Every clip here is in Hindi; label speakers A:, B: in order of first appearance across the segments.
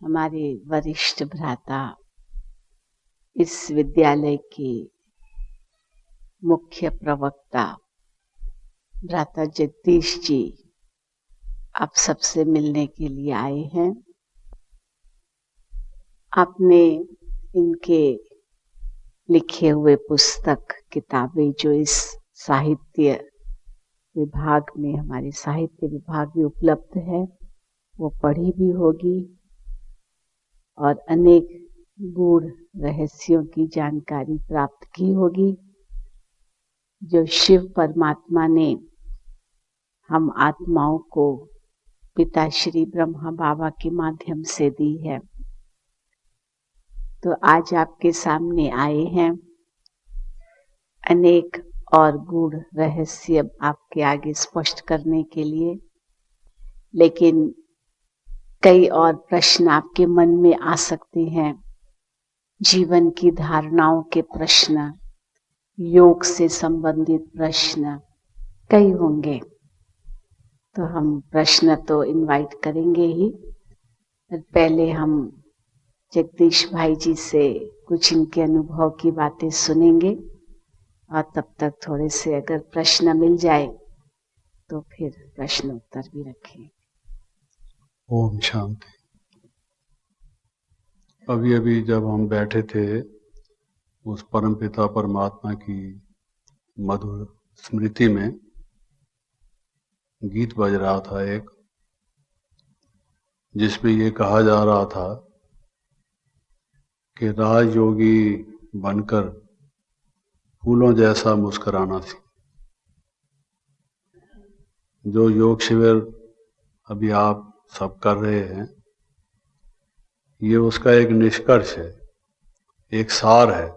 A: हमारे वरिष्ठ भ्राता, इस विद्यालय के मुख्य प्रवक्ता भ्राता जगदीश जी आप सबसे मिलने के लिए आए हैं। आपने इनके लिखे हुए पुस्तक किताबें जो इस साहित्य विभाग में, हमारे साहित्य विभाग में उपलब्ध है, वो पढ़ी भी होगी और अनेक गूढ़ रहस्यों की जानकारी प्राप्त की होगी जो शिव परमात्मा ने हम आत्माओं को पिता श्री ब्रह्मा बाबा के माध्यम से दी है। तो आज आपके सामने आए हैं अनेक और गूढ़ रहस्य आपके आगे स्पष्ट करने के लिए, लेकिन कई और प्रश्न आपके मन में आ सकते हैं। जीवन की धारणाओं के प्रश्न, योग से संबंधित प्रश्न कई होंगे, तो हम प्रश्न तो इनवाइट करेंगे ही। पहले हम जगदीश भाई जी से कुछ इनके अनुभव की बातें सुनेंगे और तब तक थोड़े से अगर प्रश्न मिल जाए तो फिर प्रश्न उत्तर भी रखें।
B: ओम शांति। अभी अभी जब हम बैठे थे उस परमपिता परमात्मा की मधुर स्मृति में गीत बज रहा था एक, जिसमें ये कहा जा रहा था कि राजयोगी बनकर फूलों जैसा मुस्कुराना सी। जो योग शिविर अभी आप सब कर रहे हैं, ये उसका एक निष्कर्ष है, एक सार है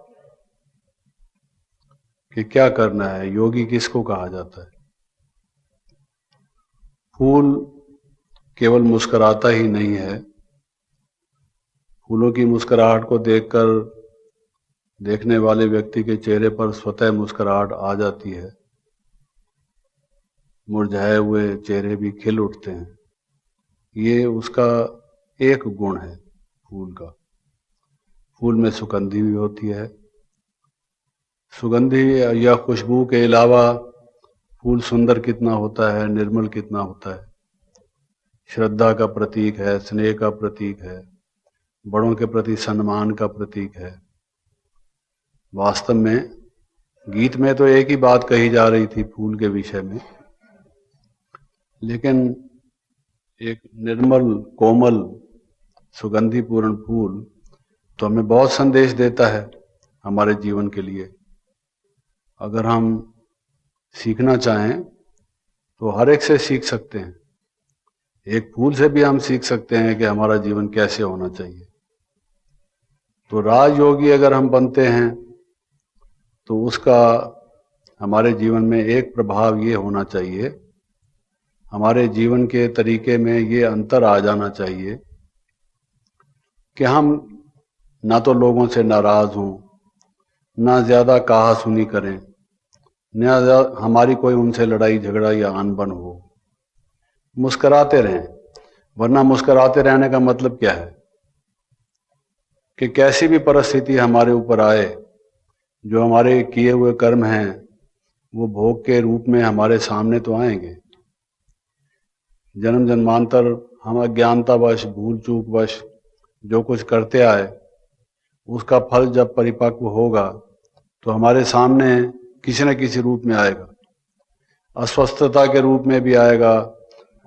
B: कि क्या करना है। योगी किसको कहा जाता है? फूल केवल मुस्कुराता ही नहीं है, फूलों की मुस्कुराहट को देखकर देखने वाले व्यक्ति के चेहरे पर स्वतः मुस्कुराहट आ जाती है, मुरझाए हुए चेहरे भी खिल उठते हैं। ये उसका एक गुण है फूल का। फूल में सुगंधी भी होती है। सुगंधी या खुशबू के अलावा फूल सुंदर कितना होता है, निर्मल कितना होता है, श्रद्धा का प्रतीक है, स्नेह का प्रतीक है, बड़ों के प्रति सम्मान का प्रतीक है। वास्तव में गीत में तो एक ही बात कही जा रही थी फूल के विषय में, लेकिन एक निर्मल कोमल सुगंधिपूर्ण फूल तो हमें बहुत संदेश देता है हमारे जीवन के लिए। अगर हम सीखना चाहें तो हर एक से सीख सकते हैं। एक फूल से भी हम सीख सकते हैं कि हमारा जीवन कैसे होना चाहिए। तो राजयोगी अगर हम बनते हैं तो उसका हमारे जीवन में एक प्रभाव ये होना चाहिए, हमारे जीवन के तरीके में ये अंतर आ जाना चाहिए कि हम ना तो लोगों से नाराज हों, ना ज्यादा कहा सुनी करें, ना हमारी कोई उनसे लड़ाई झगड़ा या अनबन हो। मुस्कुराते रहें, वरना मुस्कुराते रहने का मतलब क्या है कि कैसी भी परिस्थिति हमारे ऊपर आए, जो हमारे किए हुए कर्म हैं वो भोग के रूप में हमारे सामने तो आएंगे। जन्म जन्मांतर हम अज्ञानतावश, भूल चूक वश जो कुछ करते आए, उसका फल जब परिपक्व होगा तो हमारे सामने किसी न किसी रूप में आएगा। अस्वस्थता के रूप में भी आएगा,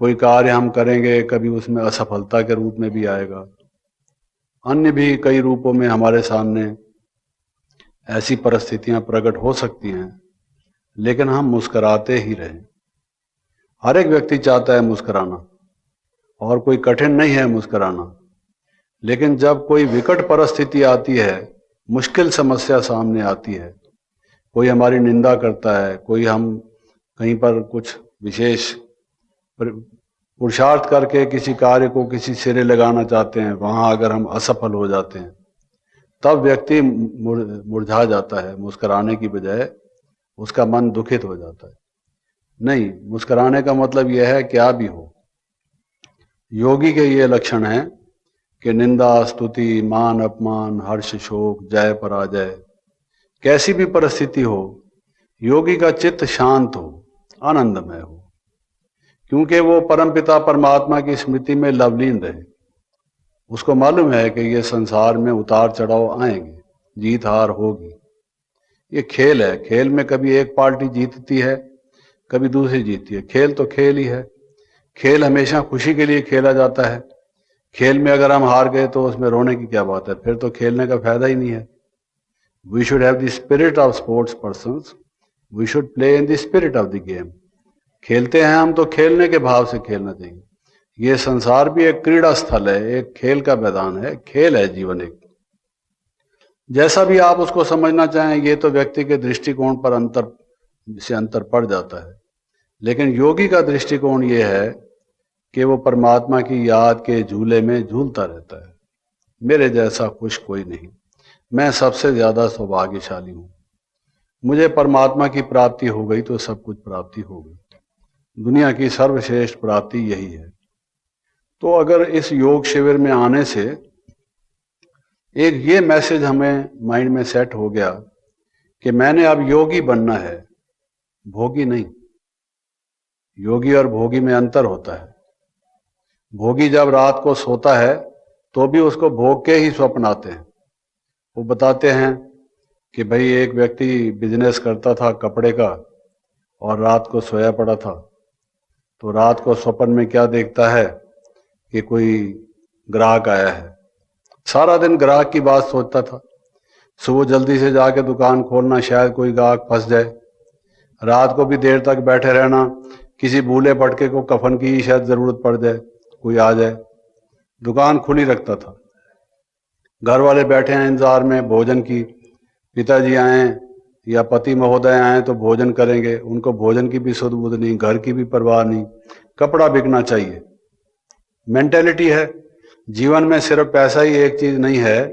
B: कोई कार्य हम करेंगे कभी उसमें असफलता के रूप में भी आएगा, अन्य भी कई रूपों में हमारे सामने ऐसी परिस्थितियां प्रकट हो सकती हैं, लेकिन हम मुस्कुराते ही रहें। हर एक व्यक्ति चाहता है मुस्कुराना, और कोई कठिन नहीं है मुस्कुराना, लेकिन जब कोई विकट परिस्थिति आती है, मुश्किल समस्या सामने आती है, कोई हमारी निंदा करता है, कोई हम कहीं पर कुछ विशेष पुरुषार्थ करके किसी कार्य को किसी सिरे लगाना चाहते हैं, वहां अगर हम असफल हो जाते हैं, तब व्यक्ति मुरझा जाता है। मुस्कुराने की बजाय उसका मन दुखित हो जाता है। नहीं, मुस्कुराने का मतलब यह है क्या भी हो। योगी के ये लक्षण हैं कि निंदा स्तुति मान अपमान हर्ष शोक जय पराजय कैसी भी परिस्थिति हो, योगी का चित्त शांत हो, आनंदमय हो, क्योंकि वो परमपिता परमात्मा की स्मृति में लवलीन रहे। उसको मालूम है कि ये संसार में उतार चढ़ाव आएंगे, जीत हार होगी, ये खेल है। खेल में कभी एक पार्टी जीतती है, कभी दूसरी जीतती है। खेल तो खेल ही है। खेल हमेशा खुशी के लिए खेला जाता है। खेल में अगर हम हार गए तो उसमें रोने की क्या बात है, फिर तो खेलने का फायदा ही नहीं है। We should have the spirit of sports persons, we should play in the spirit of the game. खेलते हैं हम तो खेलने के भाव से खेलना चाहिए। ये संसार भी एक क्रीड़ा स्थल है, एक खेल का मैदान है, खेल है जीवन एक। जैसा भी आप उसको समझना चाहें, ये तो व्यक्ति के दृष्टिकोण पर अंतर पड़ जाता है। लेकिन योगी का दृष्टिकोण ये है कि वो परमात्मा की याद के झूले में झूलता रहता है। मेरे जैसा खुश कोई नहीं, मैं सबसे ज्यादा सौभाग्यशाली हूं। मुझे परमात्मा की प्राप्ति हो गई तो सब कुछ प्राप्ति हो गई। दुनिया की सर्वश्रेष्ठ प्राप्ति यही है। तो अगर इस योग शिविर में आने से एक ये मैसेज हमें माइंड में सेट हो गया कि मैंने अब योगी बनना है, भोगी नहीं। योगी और भोगी में अंतर होता है। भोगी जब रात को सोता है तो भी उसको भोग के ही स्वप्न आते हैं। वो बताते हैं कि भाई एक व्यक्ति बिजनेस करता था कपड़े का और रात को सोया पड़ा था, तो रात को स्वप्न में क्या देखता है कि कोई ग्राहक आया है। सारा दिन ग्राहक की बात सोचता था। सुबह जल्दी से जाके दुकान खोलना, शायद कोई ग्राहक फंस जाए। रात को भी देर तक बैठे रहना, किसी भूले भटके को कफन की शायद जरूरत पड़ जाए, कोई आ जाए। दुकान खुली रखता था। घर वाले बैठे हैं इंतजार में भोजन की, पिताजी आए या पति महोदय आए तो भोजन करेंगे, उनको भोजन की भी सुध बुध नहीं, घर की भी परवाह नहीं, कपड़ा बिकना चाहिए। मेंटेलिटी है। जीवन में सिर्फ पैसा ही एक चीज नहीं है,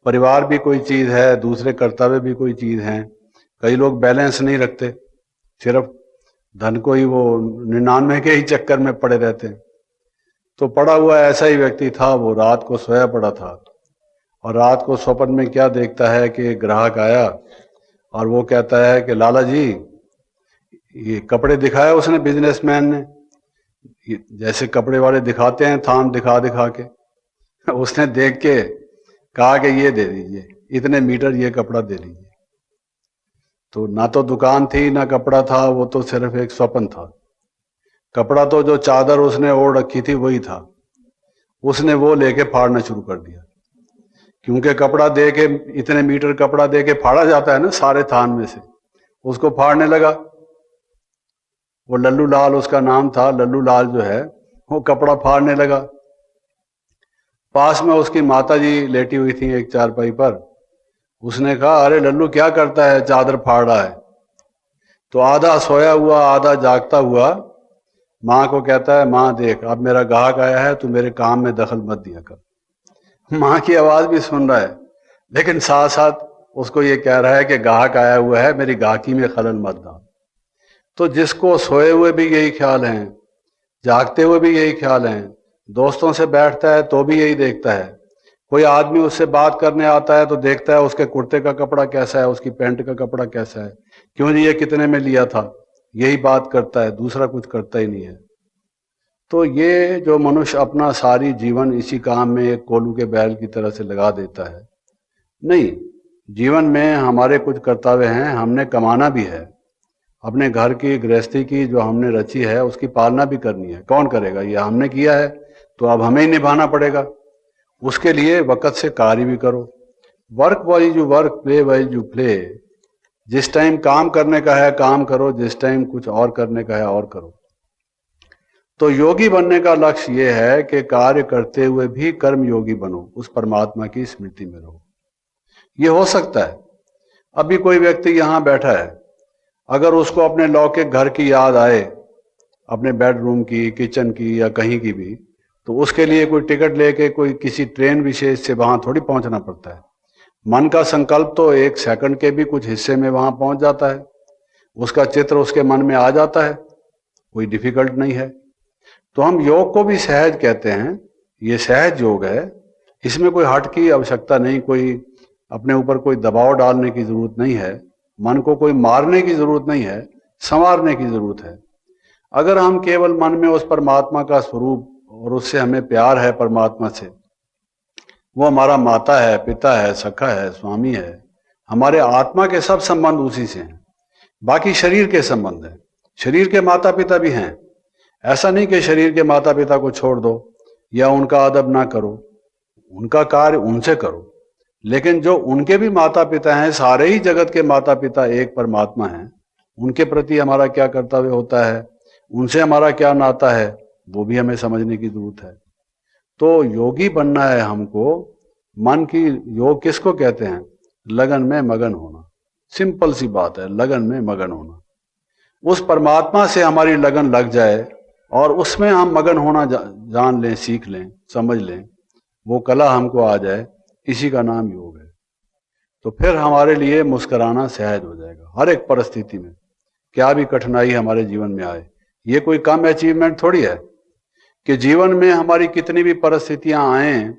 B: परिवार भी कोई चीज है, दूसरे कर्तव्य भी कोई चीज है। कई लोग बैलेंस नहीं रखते, सिर्फ धन को ही वो 99 के ही चक्कर में पड़े रहते हैं। तो पड़ा हुआ ऐसा ही व्यक्ति था। वो रात को सोया पड़ा था और रात को स्वप्न में क्या देखता है कि ग्राहक आया और वो कहता है कि लाला जी, ये कपड़े दिखाया उसने बिजनेसमैन ने, जैसे कपड़े वाले दिखाते हैं थान दिखा दिखा के। उसने देख के कहा कि ये दे दीजिए, इतने मीटर ये कपड़ा दे लीजिए। तो ना तो दुकान थी ना कपड़ा था, वो तो सिर्फ एक स्वप्न था। कपड़ा तो जो चादर उसने ओढ़ रखी थी वही था। उसने वो लेके फाड़ना शुरू कर दिया, क्योंकि कपड़ा दे के, इतने मीटर कपड़ा दे के फाड़ा जाता है ना सारे थान में से। उसको फाड़ने लगा। वो लल्लू लाल उसका नाम था। लल्लू लाल जो है वो कपड़ा फाड़ने लगा। पास में उसकी माता जी लेटी हुई थी एक चारपाई पर। उसने कहा, अरे लल्लू क्या करता है, चादर फाड़ रहा है। तो आधा सोया हुआ आधा जागता हुआ माँ को कहता है, माँ देख अब मेरा ग्राहक आया है, तू मेरे काम में दखल मत दिया कर। माँ की आवाज भी सुन रहा है, लेकिन साथ साथ उसको ये कह रहा है कि ग्राहक आया हुआ है, मेरी गाहकी में खलल मत डाल। तो जिसको सोए हुए भी यही ख्याल है, जागते हुए भी यही ख्याल है, दोस्तों से बैठता है तो भी यही देखता है। कोई आदमी उससे बात करने आता है तो देखता है उसके कुर्ते का कपड़ा कैसा है, उसकी पैंट का कपड़ा कैसा है, क्यों जी ये कितने में लिया था, यही बात करता है, दूसरा कुछ करता ही नहीं है। तो ये जो मनुष्य अपना सारी जीवन इसी काम में एक कोल्हू के बैल की तरह से लगा देता है, नहीं, जीवन में हमारे कुछ कर्तव्य हैं, हमने कमाना भी है। अपने घर की गृहस्थी की जो हमने रची है उसकी पालना भी करनी है। कौन करेगा, ये हमने किया है तो अब हमें ही निभाना पड़ेगा। उसके लिए वक़्त से कार्य भी करो। Work wise you work, play wise you play. जिस टाइम काम करने का है काम करो, जिस टाइम कुछ और करने का है और करो। तो योगी बनने का लक्ष्य ये है कि कार्य करते हुए भी कर्म योगी बनो, उस परमात्मा की स्मृति में रहो। ये हो सकता है अभी कोई व्यक्ति यहां बैठा है, अगर उसको अपने लौकिक घर की याद आए, अपने बेडरूम की, किचन की या कहीं की भी, तो उसके लिए कोई टिकट लेके कोई किसी ट्रेन विशेष से वहां थोड़ी पहुंचना पड़ता है। मन का संकल्प तो 1 सेकंड के भी कुछ हिस्से में वहां पहुंच जाता है, उसका चित्र उसके मन में आ जाता है, कोई डिफिकल्ट नहीं है। तो हम योग को भी सहज कहते हैं, ये सहज योग है, इसमें कोई हट की आवश्यकता नहीं, कोई अपने ऊपर कोई दबाव डालने की जरूरत नहीं है, मन को कोई मारने की जरूरत नहीं है, संवारने की जरूरत है। अगर हम केवल मन में उस परमात्मा का स्वरूप और उससे हमें प्यार है, परमात्मा से, वो हमारा माता है, पिता है, सखा है, स्वामी है, हमारे आत्मा के सब संबंध उसी से हैं। बाकी शरीर के संबंध है, शरीर के माता पिता भी हैं। ऐसा नहीं कि शरीर के माता पिता को छोड़ दो या उनका अदब ना करो, उनका कार्य उनसे करो, लेकिन जो उनके भी माता पिता हैं, सारे ही जगत के माता पिता एक परमात्मा हैं, उनके प्रति हमारा क्या कर्तव्य होता है, उनसे हमारा क्या नाता है, वो भी हमें समझने की जरूरत है। तो योगी बनना है हमको। मन की योग किसको कहते हैं? लगन में मगन होना। सिंपल सी बात है, लगन में मगन होना। उस परमात्मा से हमारी लगन लग जाए और उसमें हम मगन होना जान लें, सीख लें, समझ लें, वो कला हमको आ जाए, इसी का नाम योग है। तो फिर हमारे लिए मुस्कुराना सहज हो जाएगा हर एक परिस्थिति में, क्या भी कठिनाई हमारे जीवन में आए। ये कोई कम अचीवमेंट थोड़ी है कि जीवन में हमारी कितनी भी परिस्थितियां आए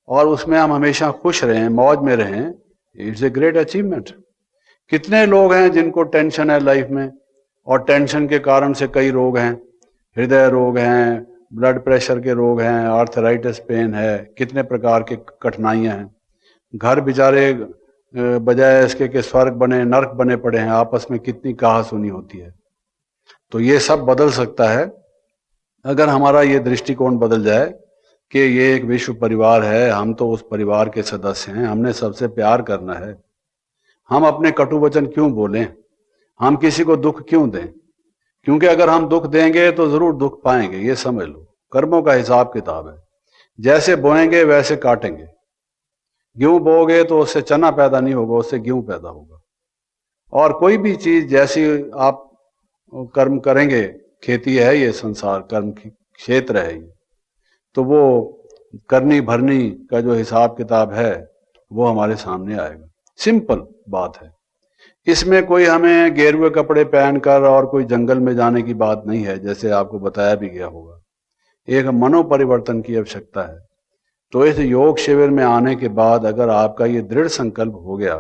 B: और उसमें हम हमेशा खुश रहें, मौज में रहें। It's a great achievement. कितने लोग हैं जिनको टेंशन है लाइफ में, और टेंशन के कारण से कई रोग हैं, हृदय रोग हैं, ब्लड प्रेशर के रोग हैं, आर्थराइटिस पेन है, कितने प्रकार के कठिनाइयां हैं। घर बेचारे बजाय इसके कि स्वर्ग बने नरक बने पड़े हैं, आपस में कितनी कहासुनी होती है। तो ये सब बदल सकता है अगर हमारा ये दृष्टिकोण बदल जाए कि ये एक विश्व परिवार है, हम तो उस परिवार के सदस्य हैं, हमने सबसे प्यार करना है। हम अपने कटु वचन क्यों बोलें, हम किसी को दुख क्यों दें? क्योंकि अगर हम दुख देंगे तो जरूर दुख पाएंगे, ये समझ लो। कर्मों का हिसाब किताब है, जैसे बोएंगे वैसे काटेंगे। गेहूं बोओगे तो उससे चना पैदा नहीं होगा, उससे गेहूं पैदा होगा। और कोई भी चीज जैसी आप कर्म करेंगे, खेती है ये संसार, कर्म की क्षेत्र है ये, तो वो करनी भरनी का जो हिसाब किताब है वो हमारे सामने आएगा। सिंपल बात है। इसमें कोई हमें गेरुए कपड़े पहनकर और कोई जंगल में जाने की बात नहीं है, जैसे आपको बताया भी गया होगा। एक मनोपरिवर्तन की आवश्यकता है। तो इस योग शिविर में आने के बाद अगर आपका ये दृढ़ संकल्प हो गया,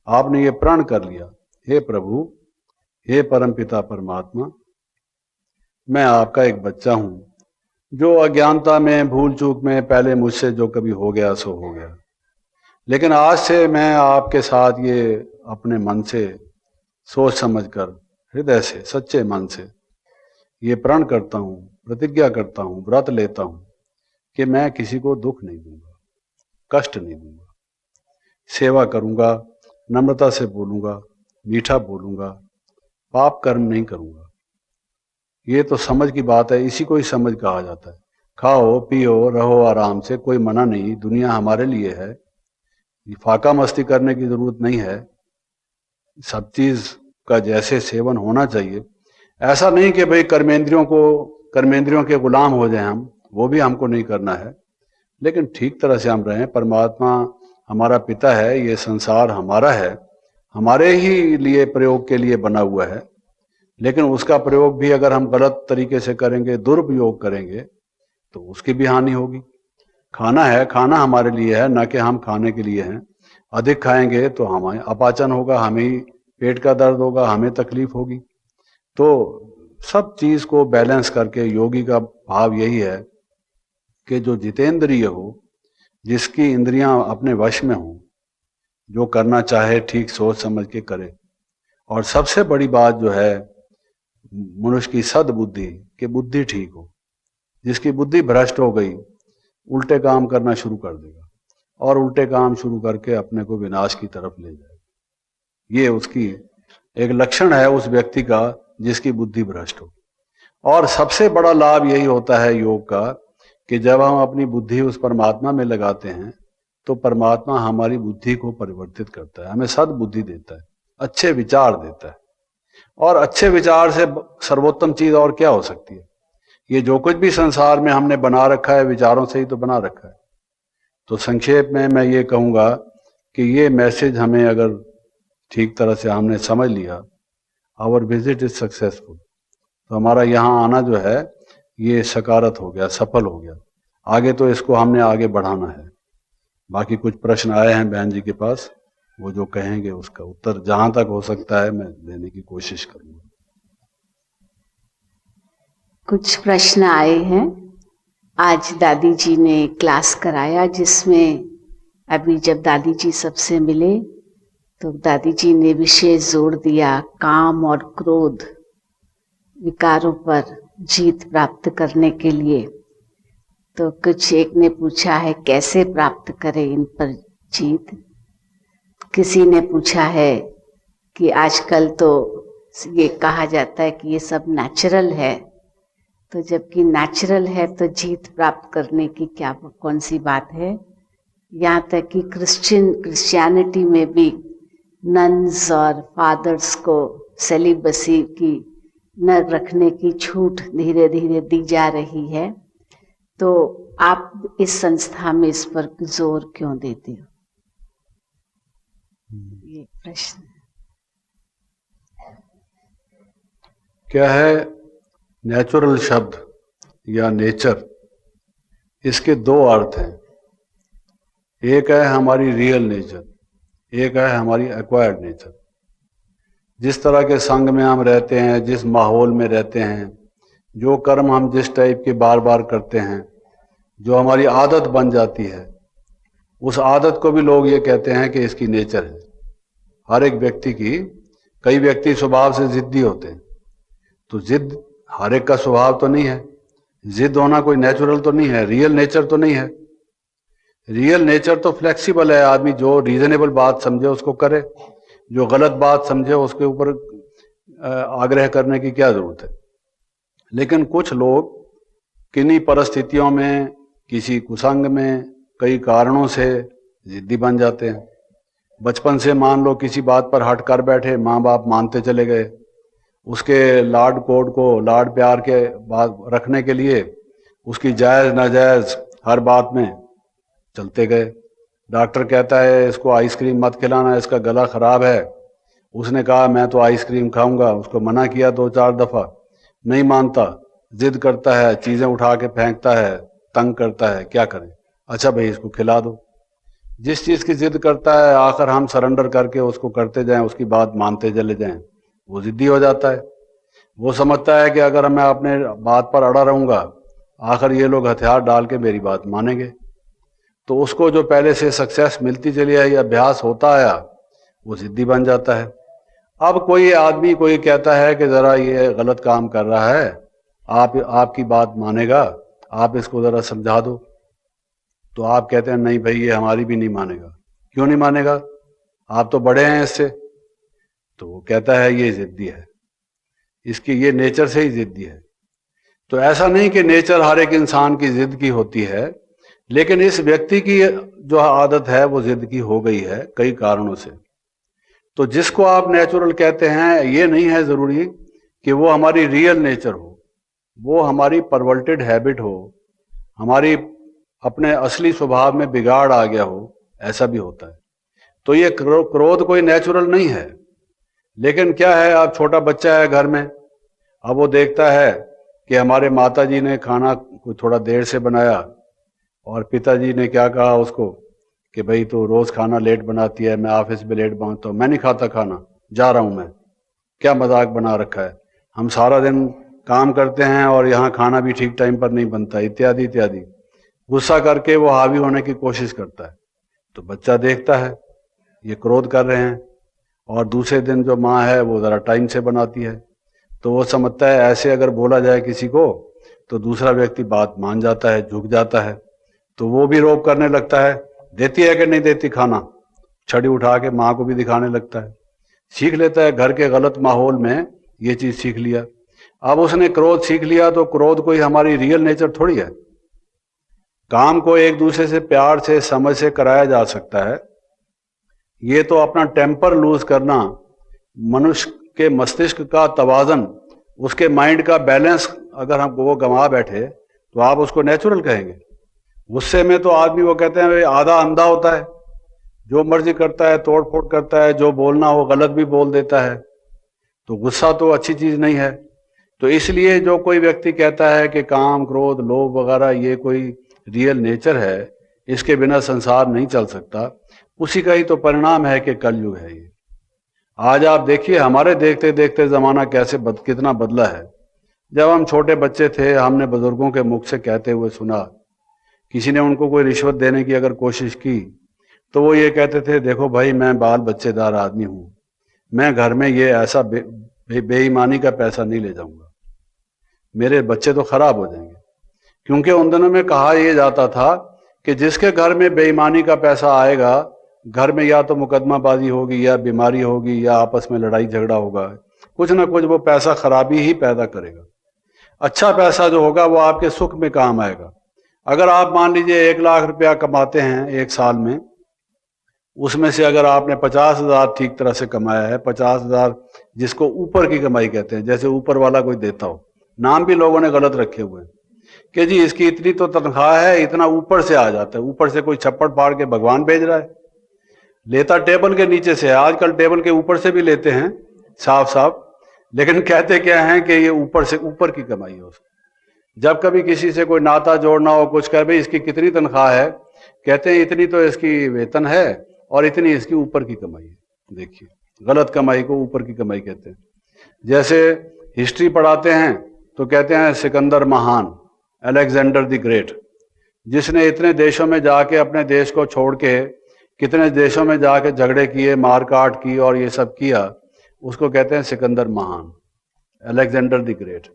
B: आपने ये प्रण कर लिया, हे प्रभु, हे परमपिता परमात्मा, मैं आपका एक बच्चा हूं, जो अज्ञानता में, भूल चूक में पहले मुझसे जो कभी हो गया सो हो गया, लेकिन आज से मैं आपके साथ ये अपने मन से सोच समझकर, हृदय से, सच्चे मन से ये प्रण करता हूं, प्रतिज्ञा करता हूं, व्रत लेता हूं कि मैं किसी को दुख नहीं दूंगा, कष्ट नहीं दूंगा, सेवा करूंगा, नम्रता से बोलूंगा, मीठा बोलूंगा, पाप कर्म नहीं करूंगा। ये तो समझ की बात है, इसी को ही समझ कहा जाता है। खाओ पियो रहो आराम से, कोई मना नहीं, दुनिया हमारे लिए है, फाका मस्ती करने की जरूरत नहीं है, सब चीज का जैसे सेवन होना चाहिए। ऐसा नहीं कि भाई कर्मेंद्रियों के गुलाम हो जाए हम, वो भी हमको नहीं करना है, लेकिन ठीक तरह से हम रहें। परमात्मा हमारा पिता है, ये संसार हमारा है, हमारे ही लिए प्रयोग के लिए बना हुआ है, लेकिन उसका प्रयोग भी अगर हम गलत तरीके से करेंगे, दुरुपयोग करेंगे, तो उसकी भी हानि होगी। खाना है, खाना हमारे लिए है, ना कि हम खाने के लिए हैं। अधिक खाएंगे तो हमें अपाचन होगा, हमें ही पेट का दर्द होगा, हमें तकलीफ होगी। तो सब चीज को बैलेंस करके योगी का भाव यही है कि जो जितेंद्रिय हो, जिसकी इंद्रियां अपने वश में हो, जो करना चाहे ठीक सोच समझ के करे। और सबसे बड़ी बात जो है मनुष्य की सद्बुद्धि, कि बुद्धि ठीक हो। जिसकी बुद्धि भ्रष्ट हो गई, उल्टे काम करना शुरू कर देगा, और उल्टे काम शुरू करके अपने को विनाश की तरफ ले जाएगा। ये उसकी एक लक्षण है उस व्यक्ति का जिसकी बुद्धि भ्रष्ट हो। और सबसे बड़ा लाभ यही होता है योग का कि जब हम अपनी बुद्धि उस परमात्मा में लगाते हैं तो परमात्मा हमारी बुद्धि को परिवर्तित करता है, हमें सद्बुद्धि देता है, अच्छे विचार देता है। और अच्छे विचार से सर्वोत्तम चीज और क्या हो सकती है? ये जो कुछ भी संसार में हमने बना रखा है, विचारों से ही तो बना रखा है। तो संक्षेप में मैं ये कहूंगा कि ये मैसेज हमें अगर ठीक तरह से हमने समझ लिया, आवर विजिट इज सक्सेसफुल, तो हमारा यहाँ आना जो है ये सकारात्मक हो गया, सफल हो गया। आगे तो इसको हमने आगे बढ़ाना है। बाकी कुछ प्रश्न आए हैं बहन जी के पास, वो जो कहेंगे उसका उत्तर जहां तक हो सकता है मैं देने की कोशिश करूंगा।
A: कुछ प्रश्न आए हैं। आज दादी जी ने क्लास कराया जिसमें अभी जब दादी जी सबसे मिले तो दादी जी ने विशेष जोर दिया काम और क्रोध विकारों पर जीत प्राप्त करने के लिए। तो कुछ एक ने पूछा है कैसे प्राप्त करें इन पर जीत। किसी ने पूछा है कि आजकल तो ये कहा जाता है कि ये सब नेचुरल है, तो जबकि नेचुरल है तो जीत प्राप्त करने की क्या कौन सी बात है। यहाँ तक कि क्रिश्चियनिटी में भी नन्स और फादर्स को सेलिबसी की न रखने की छूट धीरे धीरे दी जा रही है। तो आप इस संस्था में इस पर जोर क्यों देते हो, ये प्रश्न
B: क्या है। नेचुरल शब्द या नेचर, इसके दो अर्थ हैं। एक है हमारी रियल नेचर, एक है हमारी एक्वायर्ड नेचर। जिस तरह के संग में हम रहते हैं, जिस माहौल में रहते हैं, जो कर्म हम जिस टाइप के बार बार करते हैं, जो हमारी आदत बन जाती है, उस आदत को भी लोग ये कहते हैं कि इसकी नेचर है। हर एक व्यक्ति की, कई व्यक्ति स्वभाव से जिद्दी होते हैं, तो जिद हर एक का स्वभाव तो नहीं है। जिद होना कोई नेचुरल तो नहीं है, रियल नेचर तो नहीं है। रियल नेचर तो फ्लेक्सिबल है। आदमी जो रीजनेबल बात समझे उसको करे, जो गलत बात समझे उसके ऊपर आग्रह करने की क्या जरूरत है। लेकिन कुछ लोग किन्हीं परिस्थितियों में, किसी कुसंग में, कई कारणों से जिद्दी बन जाते हैं। बचपन से मान लो किसी बात पर हट कर बैठे, माँ बाप मानते चले गए, उसके लाड कोड को, लाड प्यार के बात रखने के लिए उसकी जायज नाजायज हर बात में चलते गए। डॉक्टर कहता है इसको आइसक्रीम मत खिलाना, इसका गला खराब है। उसने कहा मैं तो आइसक्रीम खाऊंगा, उसको मना किया 2-4 दफा, नहीं मानता, जिद करता है, चीजें उठा के फेंकता है, तंग करता है। क्या करें? अच्छा भाई इसको खिला दो। जिस चीज की जिद करता है आखिर हम सरेंडर करके उसको करते जाएं, उसकी बात मानते चले जाएं, वो जिद्दी हो जाता है। वो समझता है कि अगर मैं अपने बात पर अड़ा रहूंगा आखिर ये लोग हथियार डाल के मेरी बात मानेंगे। तो उसको जो पहले से सक्सेस मिलती चली आई, अभ्यास होता आया, वो जिद्दी बन जाता है। अब कोई आदमी कोई कहता है कि जरा ये गलत काम कर रहा है, आपकी बात मानेगा, आप इसको जरा समझा दो, तो आप कहते हैं नहीं भाई ये हमारी भी नहीं मानेगा। क्यों नहीं मानेगा? आप तो बड़े हैं इससे। तो वो कहता है ये जिद्दी है, इसकी ये नेचर से ही जिद्दी है। तो ऐसा नहीं कि नेचर हर एक इंसान की जिद की होती है, लेकिन इस व्यक्ति की जो आदत है वो जिद की हो गई है कई कारणों से। तो जिसको आप नेचुरल कहते हैं, ये नहीं है जरूरी कि वो हमारी रियल नेचर हो, वो हमारी परवर्टेड हैबिट हो, हमारी अपने असली स्वभाव में बिगाड़ आ गया हो, ऐसा भी होता है। तो ये क्रोध कोई नेचुरल नहीं है। लेकिन क्या है, अब छोटा बच्चा है घर में, अब वो देखता है कि हमारे माता जी ने खाना थोड़ा देर से बनाया और पिताजी ने क्या कहा उसको कि भाई तो रोज खाना लेट बनाती है, मैं ऑफिस में लेट पहुंचता हूं, मैं नहीं खाता खाना, जा रहा हूं मैं। क्या मजाक बना रखा है, हम सारा दिन काम करते हैं और यहाँ खाना भी ठीक टाइम पर नहीं बनता, इत्यादि इत्यादि। गुस्सा करके वो हावी होने की कोशिश करता है। तो बच्चा देखता है ये क्रोध कर रहे हैं, और दूसरे दिन जो माँ है वो जरा टाइम से बनाती है, तो वो समझता है ऐसे अगर बोला जाए किसी को तो दूसरा व्यक्ति बात मान जाता है, झुक जाता है। तो वो भी रोब करने लगता है, देती है कि नहीं देती खाना, छड़ी उठा के माँ को भी दिखाने लगता है। सीख लेता है, घर के गलत माहौल में ये चीज सीख लिया। अब उसने क्रोध सीख लिया, तो क्रोध कोई हमारी रियल नेचर थोड़ी है। काम को एक दूसरे से प्यार से, समझ से कराया जा सकता है। ये तो अपना टेम्पर लूज करना, मनुष्य के मस्तिष्क का तवाजन, उसके माइंड का बैलेंस अगर हम वो गंवा बैठे तो आप उसको नेचुरल कहेंगे। गुस्से में तो आदमी वो कहते हैं आधा अंधा होता है, जो मर्जी करता है, तोड़ फोड़ करता है, जो बोलना हो गलत भी बोल देता है। तो गुस्सा तो अच्छी चीज नहीं है। तो इसलिए जो कोई व्यक्ति कहता है कि काम, क्रोध, लोभ वगैरह ये कोई रियल नेचर है, इसके बिना संसार नहीं चल सकता, उसी का ही तो परिणाम है कि कलयुग है ये। आज आप देखिए हमारे देखते देखते जमाना कैसे कितना बदला है। जब हम छोटे बच्चे थे हमने बुजुर्गों के मुख से कहते हुए सुना, किसी ने उनको कोई रिश्वत देने की अगर कोशिश की तो वो ये कहते थे, देखो भाई मैं बाल बच्चेदार आदमी हूं, मैं घर में ये ऐसा बेईमानी का पैसा नहीं ले जाऊंगा, मेरे बच्चे तो खराब हो जाएंगे। क्योंकि उन दिनों में कहा यह जाता था कि जिसके घर में बेईमानी का पैसा आएगा, घर में या तो मुकदमाबाजी होगी या बीमारी होगी या आपस में लड़ाई झगड़ा होगा, कुछ ना कुछ वो पैसा खराबी ही पैदा करेगा। अच्छा पैसा जो होगा वो आपके सुख में काम आएगा। अगर आप मान लीजिए 1 लाख रुपया कमाते हैं एक साल में, उसमें से अगर आपने 50,000 ठीक तरह से कमाया है, 50,000 जिसको ऊपर की कमाई कहते हैं, जैसे ऊपर वाला कोई देता हो, नाम भी लोगों ने गलत रखे हुए हैं कि जी इसकी इतनी तो तनख्वाह है, इतना ऊपर से आ जाता है, ऊपर से कोई छप्पड़ फाड़ के भगवान भेज रहा है। लेता टेबल के नीचे से है, आजकल टेबल के ऊपर से भी लेते हैं साफ साफ, लेकिन कहते क्या हैं कि ये ऊपर से ऊपर की कमाई है उसकी। जब कभी किसी से कोई नाता जोड़ना हो, कुछ कह भाई इसकी कितनी तनख्वाह है, कहते हैं इतनी तो इसकी वेतन है और इतनी इसकी ऊपर की कमाई है। देखिए गलत कमाई को ऊपर की कमाई कहते हैं। जैसे हिस्ट्री पढ़ाते हैं तो कहते हैं सिकंदर महान, अलेक्जेंडर द ग्रेट, जिसने इतने देशों में जाके अपने देश को छोड़ के कितने देशों में जाके झगड़े किए, मार काट की और ये सब किया, उसको कहते हैं सिकंदर महान, अलेक्जेंडर द ग्रेट।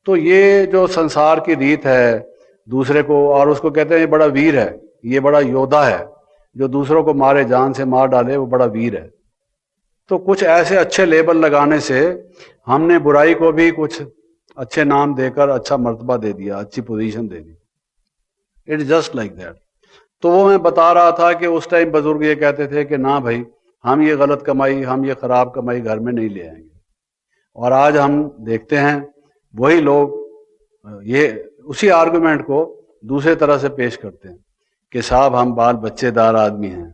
B: तो ये जो संसार की रीत है दूसरे को, और उसको कहते हैं ये बड़ा वीर है, ये बड़ा योद्धा है, जो दूसरों को मारे, जान से मार डाले, वो बड़ा वीर है। तो कुछ ऐसे अच्छे लेबल लगाने से हमने बुराई को भी कुछ अच्छे नाम देकर अच्छा मर्तबा दे दिया, अच्छी position they the. It's just like that. तो वो मैं बता रहा था कि उस टाइम बुजुर्ग ये कहते थे कि ना भाई हम ये गलत कमाई, हम ये खराब कमाई घर में नहीं ले आएंगे। और आज हम देखते हैं वही लोग ये उसी आर्गुमेंट को दूसरे तरह से पेश करते हैं कि साहब हम बाल बच्चेदार आदमी हैं,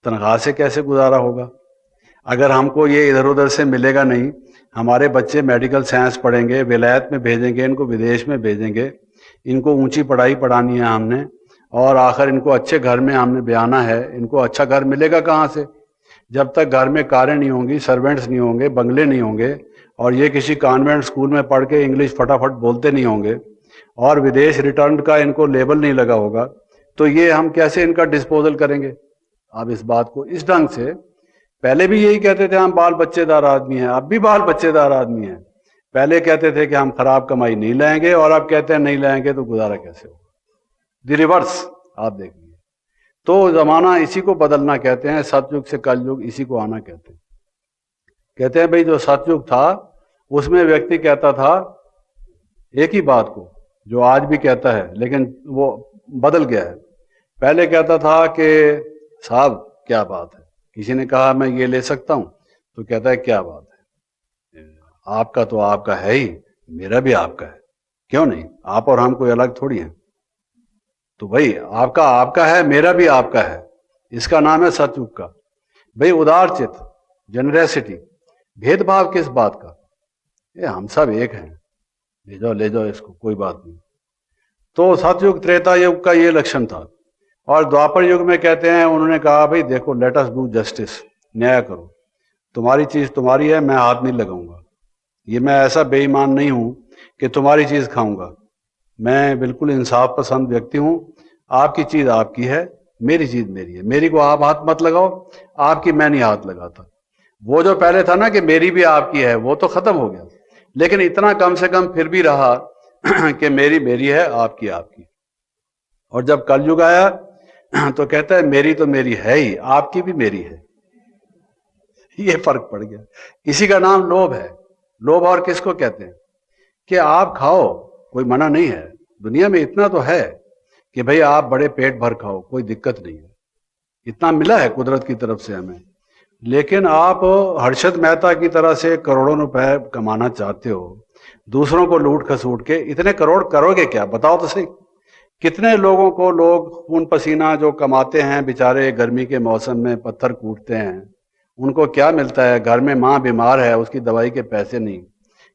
B: तनख्वाह से कैसे गुजारा होगा, अगर हमको ये इधर उधर से मिलेगा नहीं, हमारे बच्चे मेडिकल साइंस पढ़ेंगे, विलायत में भेजेंगे, इनको विदेश में भेजेंगे, इनको ऊंची पढ़ाई पढ़ानी है हमने, और आखिर इनको अच्छे घर में हमने ब्याना है, इनको अच्छा घर मिलेगा कहाँ से? जब तक घर में कारें नहीं होंगी, सर्वेंट्स नहीं होंगे, बंगले नहीं होंगे, और ये किसी कॉन्वेंट स्कूल में पढ़ के इंग्लिश फटाफट बोलते नहीं होंगे, और विदेश रिटर्न का इनको लेबल नहीं लगा होगा, तो ये हम कैसे इनका डिस्पोजल करेंगे? अब इस बात को इस ढंग से, पहले भी यही कहते थे हम बाल बच्चेदार आदमी हैं, अब भी बाल बच्चेदार आदमी हैं। पहले कहते थे कि हम खराब कमाई नहीं लाएंगे, और अब कहते हैं नहीं लाएंगे तो गुजारा कैसे होगा? द रिवर्स आप देखिए। तो जमाना इसी को बदलना कहते हैं, सतयुग से कलयुग इसी को आना कहते हैं। कहते हैं भाई जो सतयुग था उसमें व्यक्ति कहता था एक ही बात को जो आज भी कहता है, लेकिन वो बदल गया है। पहले कहता था कि साहब क्या बात है, किसी ने कहा मैं ये ले सकता हूं तो कहता है क्या बात है, आपका तो आपका है ही, मेरा भी आपका है, क्यों नहीं, आप और हम कोई अलग थोड़ी हैं। तो भाई आपका आपका है, मेरा भी आपका है, इसका नाम है सतयुग का। भाई उदार चित, जनरेसिटी, भेदभाव किस बात का, ये हम सब एक हैं, ले जाओ इसको, कोई बात नहीं। तो सतयुग त्रेता युग का ये लक्षण था। और द्वापर युग में कहते हैं उन्होंने कहा भाई देखो लेट अस डू जस्टिस, न्याय करो, तुम्हारी चीज तुम्हारी है, मैं हाथ नहीं लगाऊंगा, ये मैं ऐसा बेईमान नहीं हूं कि तुम्हारी चीज खाऊंगा, मैं बिल्कुल इंसाफ पसंद व्यक्ति हूं, आपकी चीज आपकी है, मेरी चीज मेरी है, मेरी को आप हाथ मत लगाओ, आपकी मैं नहीं हाथ लगाता। वो जो पहले था ना कि मेरी भी आपकी है, वो तो खत्म हो गया, लेकिन इतना कम से कम फिर भी रहा कि मेरी मेरी है, आपकी आपकी। और जब कलयुग आया तो कहता है मेरी तो मेरी है ही, आपकी भी मेरी है, ये फर्क पड़ गया। इसी का नाम लोभ है। लोभ और किसको कहते हैं कि आप खाओ, कोई मना नहीं है, दुनिया में इतना तो है कि भाई आप बड़े पेट भर खाओ, कोई दिक्कत नहीं है, इतना मिला है कुदरत की तरफ से हमें। लेकिन आप हर्षद मेहता की तरह से करोड़ों रुपए कमाना चाहते हो, दूसरों को लूट खसूट के, इतने करोड़ करोगे क्या, बताओ तो सही। कितने लोगों को लोग खून पसीना जो कमाते हैं बेचारे, गर्मी के मौसम में पत्थर कूटते हैं, उनको क्या मिलता है? घर में माँ बीमार है, उसकी दवाई के पैसे नहीं,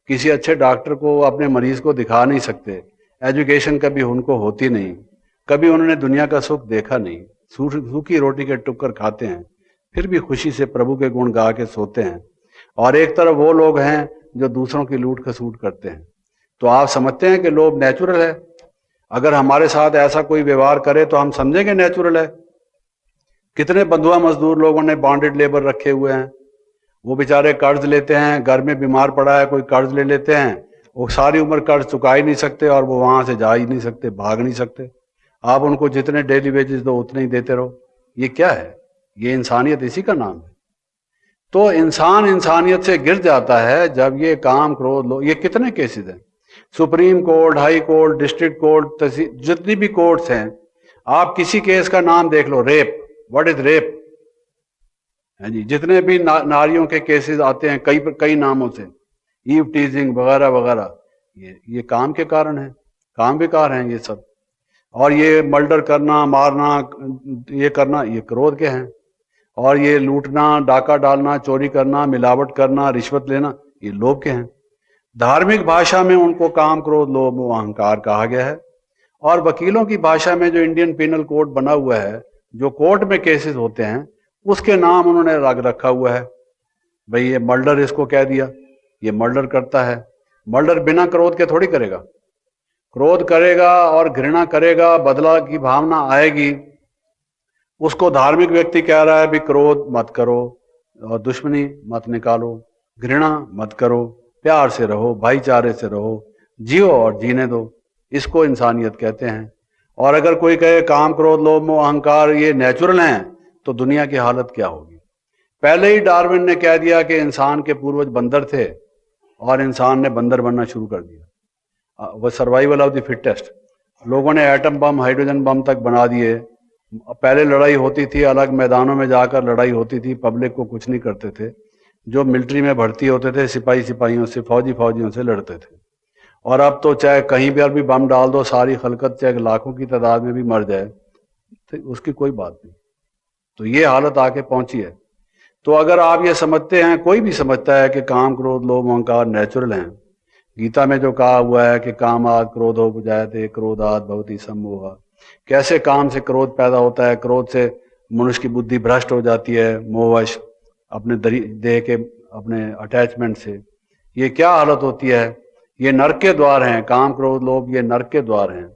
B: किसी अच्छे डॉक्टर को अपने मरीज को दिखा नहीं सकते, एजुकेशन कभी उनको होती नहीं, कभी उन्होंने दुनिया का सुख देखा नहीं, सूखी रोटी के टुक्कर खाते हैं, फिर भी खुशी से प्रभु के गुण गा के सोते हैं। और एक तरफ वो लोग हैं जो दूसरों की लूट खसूट करते हैं। तो आप समझते हैं कि लोभ नेचुरल है? अगर हमारे साथ ऐसा कोई व्यवहार करे तो हम समझेंगे नेचुरल है? कितने बंधुआ मजदूर लोगों ने बॉन्डेड लेबर रखे हुए हैं, वो बेचारे कर्ज लेते हैं, घर में बीमार पड़ा है कोई कर्ज ले लेते हैं, वो सारी उम्र कर्ज चुका ही नहीं सकते और वो वहां से जा ही नहीं सकते, भाग नहीं सकते। आप उनको जितने डेली वेजेस दो उतने ही देते रहो। ये क्या है? ये इंसानियत इसी का नाम है। तो इंसान इंसानियत से गिर जाता है जब ये काम क्रोध लो। ये कितने केसेस हैं, supreme court, high court, district court, जितनी भी कोर्ट्स हैं, आप किसी केस का नाम देख लो, रेप, व्हाट इज रेप है जी, जितने भी नारियों के केसेस आते हैं कई नामों से, ईव टीजिंग वगैरह वगैरह, ये काम के कारण है, काम विकार हैं ये सब। और ये मर्डर करना, मारना, ये करना, ये क्रोध के हैं। और ये लूटना, डाका डालना, चोरी करना, मिलावट करना, रिश्वत लेना, ये लोभ के हैं। धार्मिक भाषा में उनको काम, क्रोध, लोभ, अहंकार कहा गया है। और वकीलों की भाषा में जो इंडियन पिनल कोड बना हुआ है, जो कोर्ट में केसेस होते हैं, उसके नाम उन्होंने रख रखा हुआ है। भाई ये मर्डर इसको कह दिया, ये मर्डर करता है। मर्डर बिना क्रोध के थोड़ी करेगा, क्रोध करेगा और घृणा करेगा, बदला की भावना आएगी। उसको धार्मिक व्यक्ति कह रहा है भी क्रोध मत करो और दुश्मनी मत निकालो, घृणा मत करो, प्यार से रहो, भाईचारे से रहो, जियो और जीने दो। इसको इंसानियत कहते हैं। और अगर कोई कहे काम, क्रोध, लोभ, मोह, अहंकार ये नेचुरल हैं, तो दुनिया की हालत क्या होगी? पहले ही डार्विन ने कह दिया कि इंसान के पूर्वज बंदर थे और इंसान ने बंदर बनना शुरू कर दिया। वो सर्वाइवल ऑफ द फिटेस्ट। लोगों ने एटम बम, हाइड्रोजन बम तक बना दिए। पहले लड़ाई होती थी, अलग मैदानों में जाकर लड़ाई होती थी, पब्लिक को कुछ नहीं करते थे। जो मिलिट्री में भर्ती होते थे, सिपाहियों से, फौजियों से लड़ते थे। और अब तो चाहे कहीं भी बम डाल दो, सारी खलकत चाहे लाखों की तादाद में भी मर जाए, तो उसकी कोई बात नहीं। तो ये हालत आके पहुंची है। तो अगर आप ये समझते हैं, कोई भी समझता है कि काम, क्रोध, लोभ, अहंकार नेचुरल हैं, गीता में जो कहा हुआ है कि कामाद क्रोधोपजायते क्रोधात् भवति सम्मोहः, कैसे काम से क्रोध पैदा होता है, क्रोध से मनुष्य की बुद्धि भ्रष्ट हो जाती है, मोहवश, अपने देह के अपने अटैचमेंट से। ये क्या हालत होती है? ये नरक के द्वार हैं, काम, क्रोध, लोभ, ये नरक के द्वार हैं।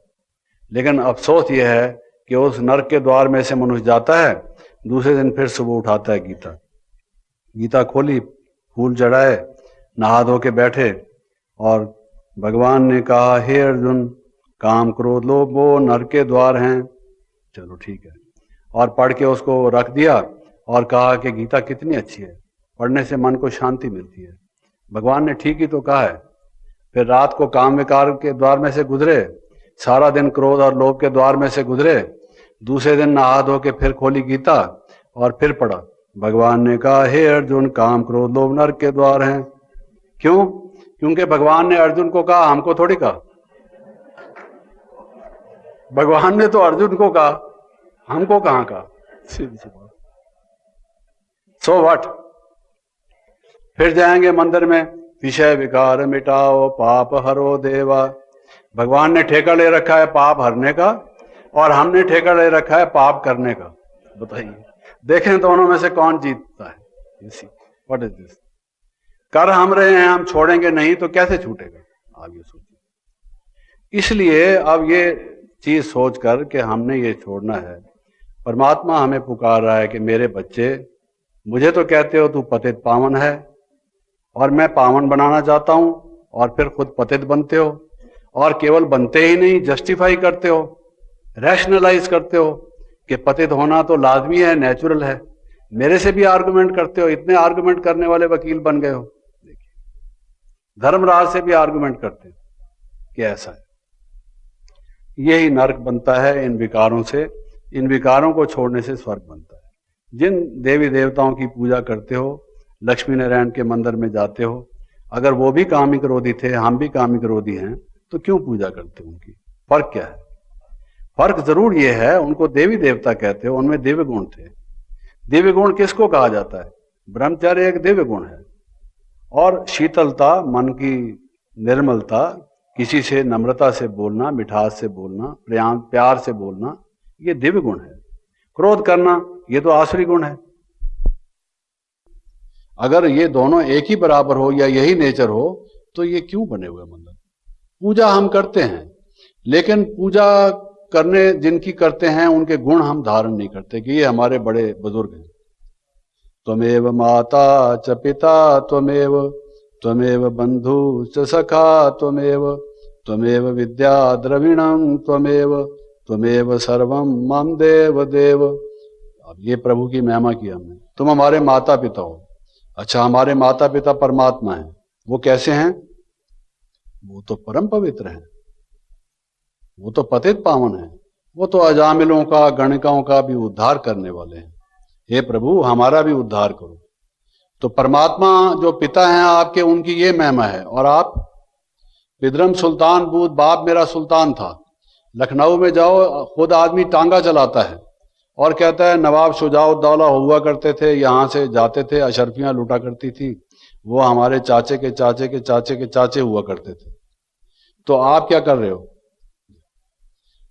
B: लेकिन अफसोस ये है कि उस नरक के द्वार में से मनुष्य जाता है, दूसरे दिन फिर सुबह उठाता है गीता खोली, फूल चढ़ाए, नहा धो के बैठे और भगवान ने कहा, हे अर्जुन, काम, क्रोध, लोभ वो नरक के द्वार हैं। चलो ठीक है, और पढ़ के उसको रख दिया और कहा कि गीता कितनी अच्छी है, पढ़ने से मन को शांति मिलती है। भगवान ने ठीक ही तो कहा है। फिर रात को काम विकार के द्वार में से गुजरे, सारा दिन क्रोध और लोभ के द्वार में से गुजरे, दूसरे दिन नहा धो के फिर खोली गीता और फिर पढ़ा। भगवान ने कहा, हे अर्जुन, काम, क्रोध, लोभ नरक के द्वार हैं। क्यों? क्योंकि भगवान ने अर्जुन को कहा, हमको थोड़ी कहा। भगवान ने तो अर्जुन को कहा, हमको कहां कहा। So what? फिर जाएंगे मंदिर में, विषय विकार मिटाओ पाप हरो देवा। भगवान ने ठेका ले रखा है पाप हरने का और हमने ठेका ले रखा है पाप करने का। बताइए, देखें दोनों में से कौन जीतता है? What is this? कर हम रहे हैं, हम छोड़ेंगे नहीं तो कैसे छूटेगा? आप ये सोचिए। इसलिए अब ये चीज सोचकर कि हमने ये छोड़ना है, परमात्मा हमें पुकार रहा है कि मेरे बच्चे, मुझे तो कहते हो तू पतित पावन है और मैं पावन बनाना चाहता हूं, और फिर खुद पतित बनते हो, और केवल बनते ही नहीं, जस्टिफाई करते हो, रैशनलाइज करते हो कि पतित होना तो लाजमी है, नेचुरल है। मेरे से भी आर्गुमेंट करते हो, इतने आर्गुमेंट करने वाले वकील बन गए हो। देखिए, धर्मराज से भी आर्गुमेंट करते हो कि ऐसा है। यही नरक बनता है इन विकारों से। इन विकारों को छोड़ने से स्वर्ग बनता है। जिन देवी देवताओं की पूजा करते हो, लक्ष्मी नारायण के मंदिर में जाते हो, अगर वो भी कामिक क्रोधी थे, हम भी कामिक क्रोधी हैं, तो क्यों पूजा करते हो उनकी? फर्क क्या है? फर्क जरूर ये है, उनको देवी देवता कहते हो, उनमें दिव्य गुण थे। दिव्य गुण किसको कहा जाता है? ब्रह्मचर्य एक दिव्य गुण है, और शीतलता, मन की निर्मलता किसी से नम्रता से बोलना, मिठास से बोलना, प्यार से बोलना, ये दिव्य गुण है। क्रोध करना ये तो आसुरी गुण है। अगर ये दोनों एक ही बराबर हो या यही नेचर हो तो ये क्यों बने हुए मंदिर? पूजा हम करते हैं, लेकिन पूजा करने जिनकी करते हैं उनके गुण हम धारण नहीं करते कि ये हमारे बड़े बुजुर्ग हैं। त्वमेव माता च पिता त्वमेव बंधु च सखा त्वमेव विद्या द्रविणम त्वमेव सर्वम मम देव देव। अब ये प्रभु की महिमा की हमने। तुम हमारे माता पिता हो। अच्छा, हमारे माता पिता परमात्मा हैं। वो कैसे हैं? वो तो परम पवित्र हैं, वो तो पतित पावन है, वो तो अजामिलों का, गणिकाओं का भी उद्धार करने वाले हैं। हे प्रभु, हमारा भी उद्धार करो। तो परमात्मा जो पिता हैं आपके, उनकी ये महिमा है। और आप पिदरम सुल्तान बूद, बाप मेरा सुल्तान था। लखनऊ में जाओ, खुद आदमी टांगा चलाता है और कहता है नवाब शुजाउद्दौला हुआ करते थे, यहां से जाते थे, अशरफियां लूटा करती थी, वो हमारे चाचे के चाचे के चाचे के चाचे हुआ करते थे। तो आप क्या कर रहे हो?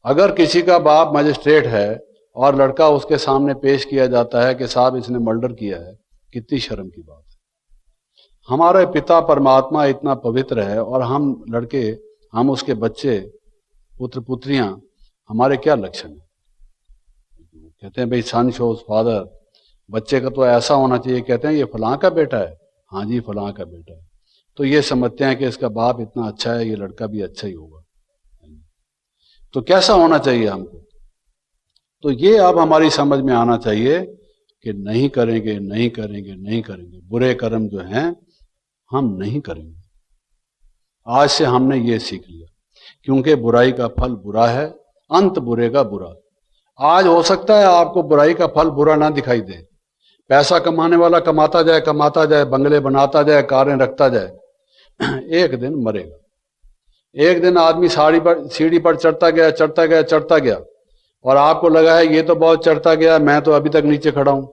B: अगर किसी का बाप मजिस्ट्रेट है और लड़का उसके सामने पेश किया जाता है कि साहब इसने मर्डर किया है, कितनी शर्म की बात है। हमारे पिता परमात्मा इतना पवित्र है और हम लड़के, हम उसके बच्चे, पुत्र पुत्रियां, हमारे क्या लक्षण है? कहते हैं भाई सन शोज फादर। बच्चे का तो ऐसा होना चाहिए, कहते हैं ये फलां का बेटा है। हाँ जी, फलां का बेटा है। तो ये समझते हैं कि इसका बाप इतना अच्छा है, ये लड़का भी अच्छा ही होगा। तो कैसा होना चाहिए हमको? तो ये अब हमारी समझ में आना चाहिए कि नहीं करेंगे, नहीं करेंगे, नहीं करेंगे। बुरे कर्म जो हैं हम नहीं करेंगे। आज से हमने ये सीख लिया, क्योंकि बुराई का फल बुरा है, अंत बुरे का बुरा। आज हो सकता है आपको बुराई का फल बुरा ना दिखाई दे। पैसा कमाने वाला कमाता जाए, बंगले बनाता जाए, कारें रखता जाए, एक दिन मरेगा। एक दिन आदमी सीढ़ी पर चढ़ता गया और आपको लगा है ये तो बहुत चढ़ता गया, मैं तो अभी तक नीचे खड़ा हूं,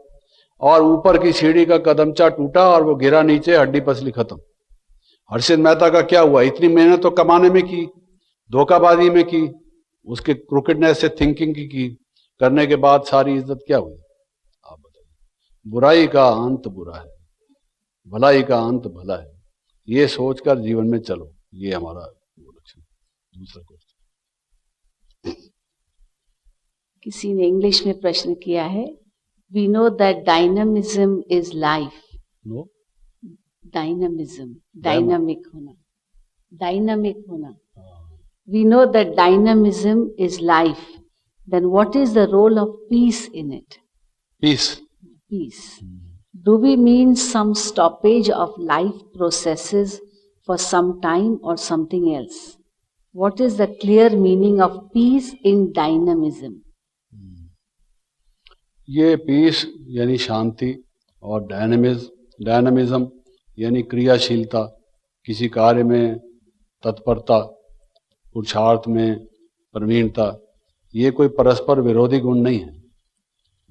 B: और ऊपर की सीढ़ी का कदमचा टूटा और वो गिरा नीचे, हड्डी पसली खत्म। हर्षित मेहता का क्या हुआ? इतनी मेहनत तो कमाने में की, धोखाबाजी में की, उसके क्रुकेडनेस से थिंकिंग की करने के बाद सारी इज्जत क्या हुई? आप बताइए। बुराई का अंत बुरा है, भलाई का अंत भला है। ये सोचकर जीवन में चलो, ये हमारा लक्ष्य। दूसरा क्वेश्चन,
A: किसी ने इंग्लिश में प्रश्न किया है, we know that dynamism is life.
B: No,
A: dynamism, dynamic होना। We know that dynamism is life. Then what is the role of peace in it?
B: Peace.
A: Do we mean some stoppage of life processes for some time or something else? What is the clear meaning of peace in dynamism?
B: ये पीस यानी शांति और डायनामिज्म यानी क्रियाशीलता, किसी कार्य में तत्परता, पुरुषार्थ में प्रवीणता। ये कोई परस्पर विरोधी गुण नहीं है,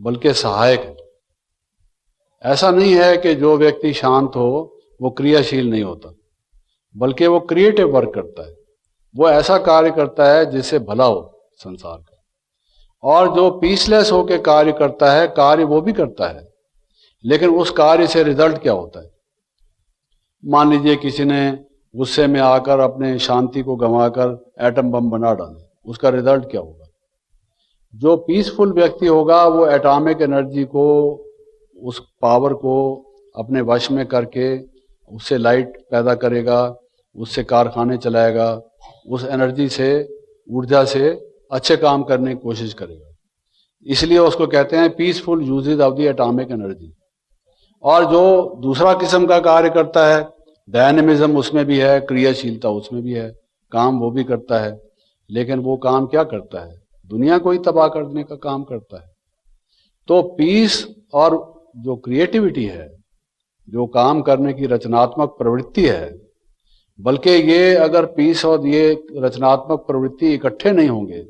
B: बल्कि सहायक है। ऐसा नहीं है कि जो व्यक्ति शांत हो वो क्रियाशील नहीं होता, बल्कि वो क्रिएटिव वर्क करता है। वो ऐसा कार्य करता है जिससे भला हो संसार का। और जो पीसलेस होकर कार्य करता है, कार्य वो भी करता है, लेकिन उस कार्य से रिजल्ट क्या होता है? मान लीजिए किसी ने गुस्से में आकर अपने शांति को गंवाकर एटम बम बना डाला, उसका रिजल्ट क्या होगा? जो पीसफुल व्यक्ति होगा वो एटॉमिक एनर्जी को, उस पावर को अपने वश में करके उससे लाइट पैदा करेगा, उससे कारखाने चलाएगा, उस एनर्जी से, ऊर्जा से अच्छे काम करने की कोशिश करेगा। इसलिए उसको कहते हैं peaceful usages of the atomic energy. और जो दूसरा किस्म का कार्य करता है, डायनेमिज्म उसमें भी है, क्रियाशीलता उसमें भी है, काम वो भी करता है, लेकिन वो काम क्या करता है? दुनिया को ही तबाह करने का काम करता है। तो पीस और जो क्रिएटिविटी है, जो काम करने की रचनात्मक प्रवृत्ति है, बल्कि ये अगर पीस और ये रचनात्मक प्रवृत्ति इकट्ठे नहीं होंगे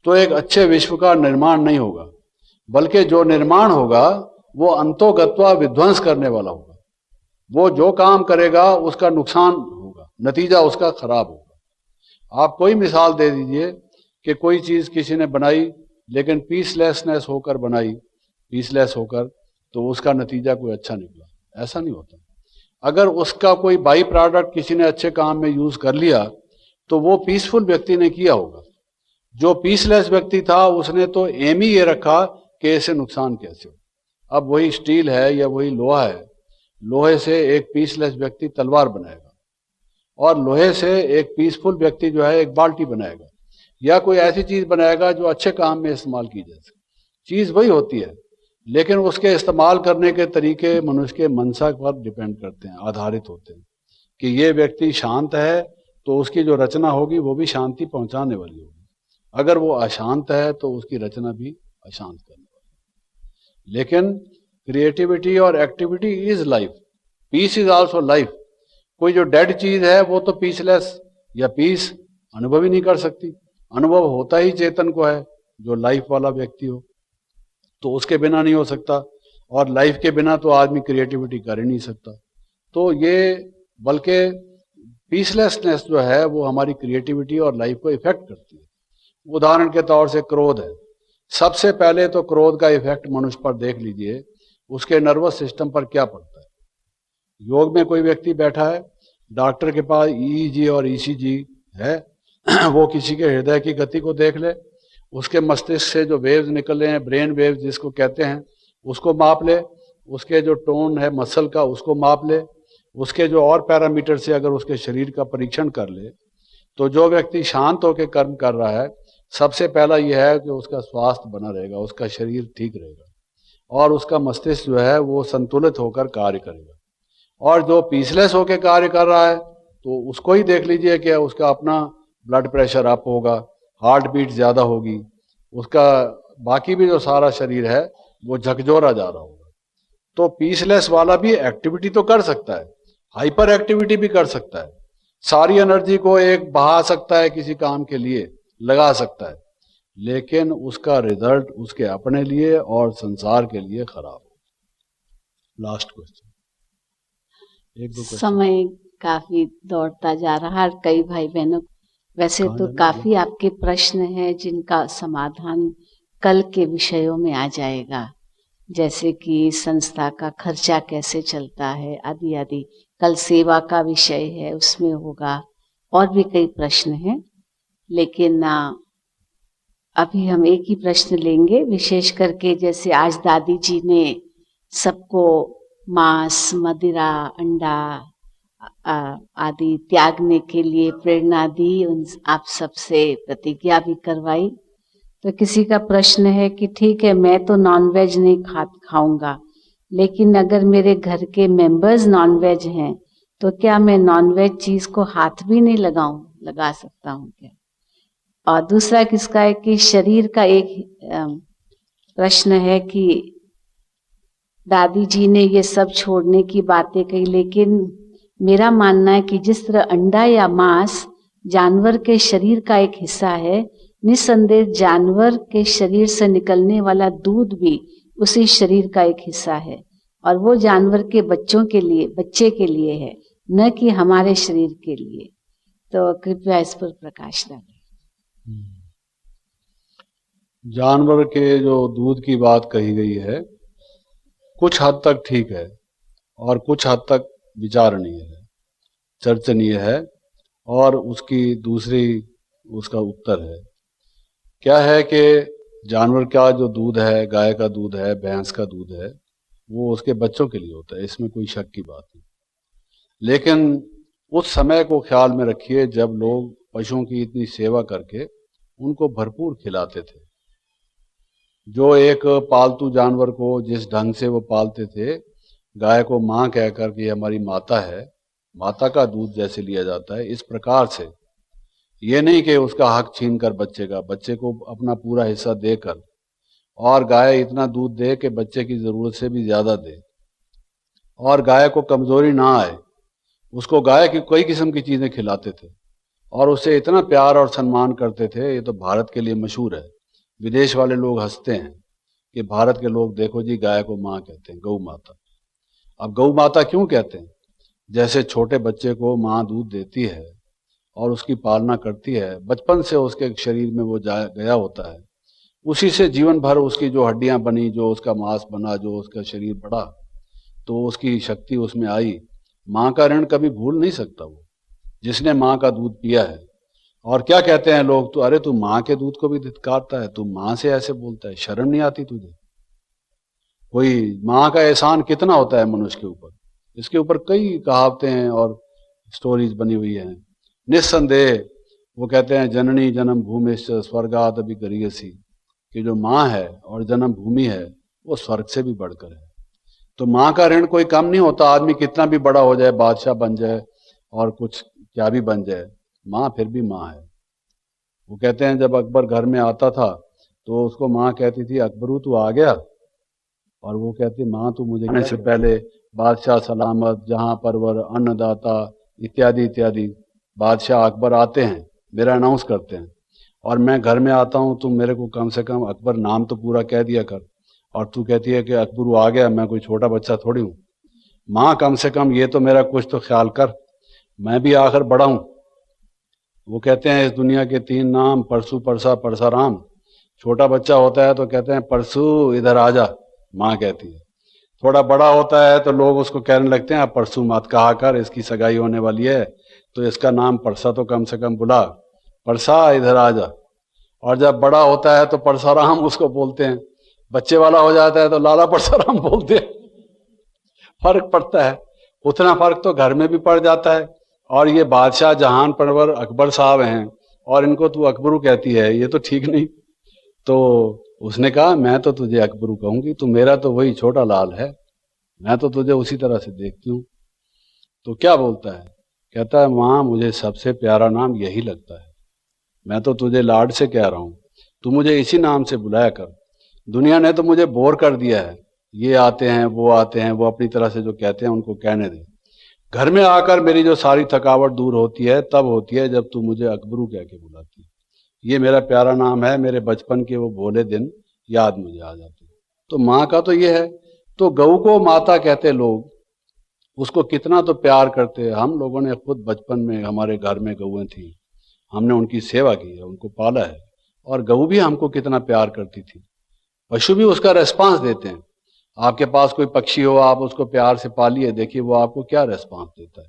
B: तो एक अच्छे विश्व का निर्माण नहीं होगा, बल्कि जो निर्माण होगा वो अंतोगत्वा विध्वंस करने वाला होगा। वो जो काम करेगा उसका नुकसान होगा, नतीजा उसका खराब होगा। आप कोई मिसाल दे दीजिए कि कोई चीज किसी ने बनाई लेकिन पीसलेसनेस होकर बनाई, पीसलेस होकर, तो उसका नतीजा कोई अच्छा निकला, ऐसा नहीं होता। अगर उसका कोई बाई प्रोडक्ट किसी ने अच्छे काम में यूज कर लिया तो वो पीसफुल व्यक्ति ने किया होगा। जो पीसलेस व्यक्ति था उसने तो एम ही ये रखा कि इससे नुकसान कैसे हो। अब वही स्टील है या वही लोहा है, लोहे से एक पीसलेस व्यक्ति तलवार बनाएगा और लोहे से एक पीसफुल व्यक्ति जो है एक बाल्टी बनाएगा या कोई ऐसी चीज बनाएगा जो अच्छे काम में इस्तेमाल की जा सके। चीज वही होती है, लेकिन उसके इस्तेमाल करने के तरीके मनुष्य के मनसा पर डिपेंड करते हैं, आधारित होते हैं कि ये व्यक्ति शांत है तो उसकी जो रचना होगी वो भी शांति पहुंचाने वाली होगी, अगर वो अशांत है तो उसकी रचना भी अशांत करने वाली। लेकिन क्रिएटिविटी और activity is life, peace is also life. कोई जो डेड चीज है वो तो पीसलेस या पीस अनुभव ही नहीं कर सकती। अनुभव होता ही चेतन को है, जो लाइफ वाला व्यक्ति हो, तो उसके बिना नहीं हो सकता, और लाइफ के बिना तो आदमी क्रिएटिविटी कर ही नहीं सकता। तो ये बल्कि पीसलेसनेस जो है वो हमारी क्रिएटिविटी और लाइफ को इफेक्ट करती है। उदाहरण के तौर से क्रोध है, सबसे पहले तो क्रोध का इफेक्ट मनुष्य पर देख लीजिए, उसके नर्वस सिस्टम पर क्या पड़ता है। योग में कोई व्यक्ति बैठा है, डॉक्टर के पास ईईजी और ईसीजी है, वो किसी के हृदय की गति को देख ले, उसके मस्तिष्क से जो वेव्स निकल रहे हैं, ब्रेन वेव्स जिसको कहते हैं, उसको माप ले, उसके जो टोन है मसल का उसको माप ले, उसके जो और पैरामीटर से अगर उसके शरीर का परीक्षण कर ले, तो जो व्यक्ति शांत होकर कर्म कर रहा है, सबसे पहला यह है कि उसका स्वास्थ्य बना रहेगा, उसका शरीर ठीक रहेगा और उसका मस्तिष्क जो है वो संतुलित होकर कार्य करेगा। और जो पीसलेस होकर कार्य कर रहा है तो उसको ही देख लीजिए कि उसका अपना ब्लड प्रेशर अप होगा, हार्ट बीट ज्यादा होगी, उसका बाकी भी जो सारा शरीर है वो झकझोरा जा रहा होगा। तो पीसलेस वाला भी एक्टिविटी तो कर सकता है, हाइपर एक्टिविटी भी कर सकता है, सारी एनर्जी को एक बहा सकता है, किसी काम के लिए लगा सकता है, लेकिन उसका रिजल्ट उसके अपने लिए और संसार के लिए खराब हो। लास्ट क्वेश्चन, एक दो क्वेश्चन।
A: समय काफी दौड़ता जा रहा है, कई भाई बहनों वैसे तो काफी आपके प्रश्न हैं जिनका समाधान कल के विषयों में आ जाएगा, जैसे कि संस्था का खर्चा कैसे चलता है आदि आदि। कल सेवा का विषय है, उसमें होगा, और भी कई प्रश्न हैं, लेकिन अभी हम एक ही प्रश्न लेंगे। विशेष करके जैसे आज दादी जी ने सबको मांस, मदिरा, अंडा आदि त्यागने के लिए प्रेरणा दी, उन आप सबसे प्रतिज्ञा भी करवाई। तो किसी का प्रश्न है कि ठीक है, मैं तो नॉनवेज नहीं खाऊंगा, लेकिन अगर मेरे घर के मेंबर्स नॉनवेज हैं तो क्या मैं नॉनवेज चीज को हाथ भी नहीं लगा सकता हूँ क्या? और दूसरा किसका है कि शरीर का एक प्रश्न है कि दादी जी ने ये सब छोड़ने की बातें कही, लेकिन मेरा मानना है कि जिस तरह अंडा या मांस जानवर के शरीर का एक हिस्सा है, निस्संदेह जानवर के शरीर से निकलने वाला दूध भी उसी शरीर का एक हिस्सा है, और वो जानवर के बच्चे के लिए है, न कि हमारे शरीर के लिए। तो कृपया इस पर प्रकाश डालें।
B: जानवर के जो दूध की बात कही गई है, कुछ हद तक ठीक है और कुछ हद तक विचारणीय है, चर्चनीय है, और उसका उत्तर है क्या है कि जानवर का जो दूध है, गाय का दूध है, भैंस का दूध है, वो उसके बच्चों के लिए होता है, इसमें कोई शक की बात नहीं। लेकिन उस समय को ख्याल में रखिए जब लोग पशुओं की इतनी सेवा करके उनको भरपूर खिलाते थे। जो एक पालतू जानवर को जिस ढंग से वो पालते थे, गाय को माँ कहकर कि हमारी माता है, माता का दूध जैसे लिया जाता है, इस प्रकार से, ये नहीं कि उसका हक छीन कर बच्चे को अपना पूरा हिस्सा देकर, और गाय इतना दूध दे कि बच्चे की जरूरत से भी ज्यादा दे, और गाय को कमजोरी ना आए, उसको गाय की कई किस्म की चीजें खिलाते थे और उससे इतना प्यार और सम्मान करते थे। ये तो भारत के लिए मशहूर है, विदेश वाले लोग हंसते हैं कि भारत के लोग देखो जी गाय को माँ कहते हैं, गौ माता। अब गौ माता क्यों कहते हैं? जैसे छोटे बच्चे को माँ दूध देती है और उसकी पालना करती है, बचपन से उसके शरीर में वो गया होता है, उसी से जीवन भर उसकी जो हड्डियां बनी, जो उसका मांस बना, जो उसका शरीर बढ़ा, तो उसकी शक्ति उसमें आई। माँ का ऋण कभी भूल नहीं सकता वो, जिसने माँ का दूध पिया है। और क्या कहते हैं लोग, तो अरे तू माँ के दूध को भी धिक्कारता है, तू माँ से ऐसे बोलता है, शर्म नहीं आती तुझे? कोई माँ का एहसान कितना होता है मनुष्य के ऊपर, इसके ऊपर कई कहावतें हैं और स्टोरीज बनी हुई हैं। निस्संदेह वो कहते हैं जननी जन्म भूमिश्च स्वर्गात् अपि गरीयसी, कि जो माँ है और जन्म भूमि है वो स्वर्ग से भी बढ़कर है। तो माँ का ऋण कोई कम नहीं होता। आदमी कितना भी बड़ा हो जाए, बादशाह बन जाए और कुछ क्या भी बन जाए, माँ फिर भी माँ है। वो कहते हैं जब अकबर घर में आता था तो उसको माँ कहती थी, अकबरू तू आ गया? और वो कहती, माँ तू मुझे आने से पहले बादशाह सलामत, जहां परवर, अन्नदाता इत्यादि इत्यादि बादशाह अकबर आते हैं, मेरा अनाउंस करते हैं, और मैं घर में आता हूँ, तुम मेरे को कम से कम अकबर नाम तो पूरा कह दिया कर। और तू कहती है कि अकबर आ गया, मैं कोई छोटा बच्चा थोड़ी हूँ। माँ कम से कम ये तो मेरा कुछ तो ख्याल कर, मैं भी आखिर बड़ा हूँ। वो कहते हैं इस दुनिया के 3 नाम, परसू, परसा, परसाराम। छोटा बच्चा होता है तो कहते हैं परसू इधर आ जा, माँ कहती है। थोड़ा बड़ा होता है तो लोग उसको कहने लगते हैं अब परसू मत कहा कर, इसकी सगाई होने वाली है, तो इसका नाम परसा तो कम से कम बुला, परसा इधर आ जा। और जब बड़ा होता है तो परसाराम उसको बोलते हैं, बच्चे वाला हो जाता है तो लाला परसाराम बोलते हैं। फर्क पड़ता है, उतना फर्क तो घर में भी पड़ जाता है। और ये बादशाह जहान परवर अकबर साहब हैं और इनको तू अकबरू कहती है, ये तो ठीक नहीं। तो उसने कहा मैं तो तुझे अकबरू कहूंगी, तू मेरा तो वही छोटा लाल है, मैं तो तुझे उसी तरह से देखती हूँ। तो क्या बोलता है, कहता है माँ मुझे सबसे प्यारा नाम यही लगता है, मैं तो तुझे लाड से कह रहा हूँ, तू मुझे इसी नाम से बुलाया कर। दुनिया ने तो मुझे बोर कर दिया है, ये आते हैं वो आते हैं, वो अपनी तरह से जो कहते हैं उनको कहने दे। घर में आकर मेरी जो सारी थकावट दूर होती है तब होती है जब तू मुझे अकबरू कह के बुलाती है। ये मेरा प्यारा नाम है, मेरे बचपन के वो भोले दिन याद मुझे आ जाते हैं। तो माँ का तो ये है। तो गऊ को माता कहते लोग, उसको कितना तो प्यार करते। हम लोगों ने खुद बचपन में हमारे घर में गऊएं थी, हमने उनकी सेवा की है, उनको पाला है, और गऊ भी हमको कितना प्यार करती थी। पशु भी उसका रेस्पॉन्स देते हैं। आपके पास कोई पक्षी हो, आप उसको प्यार से पालिए, देखिए वो आपको क्या रेस्पॉन्स देता है।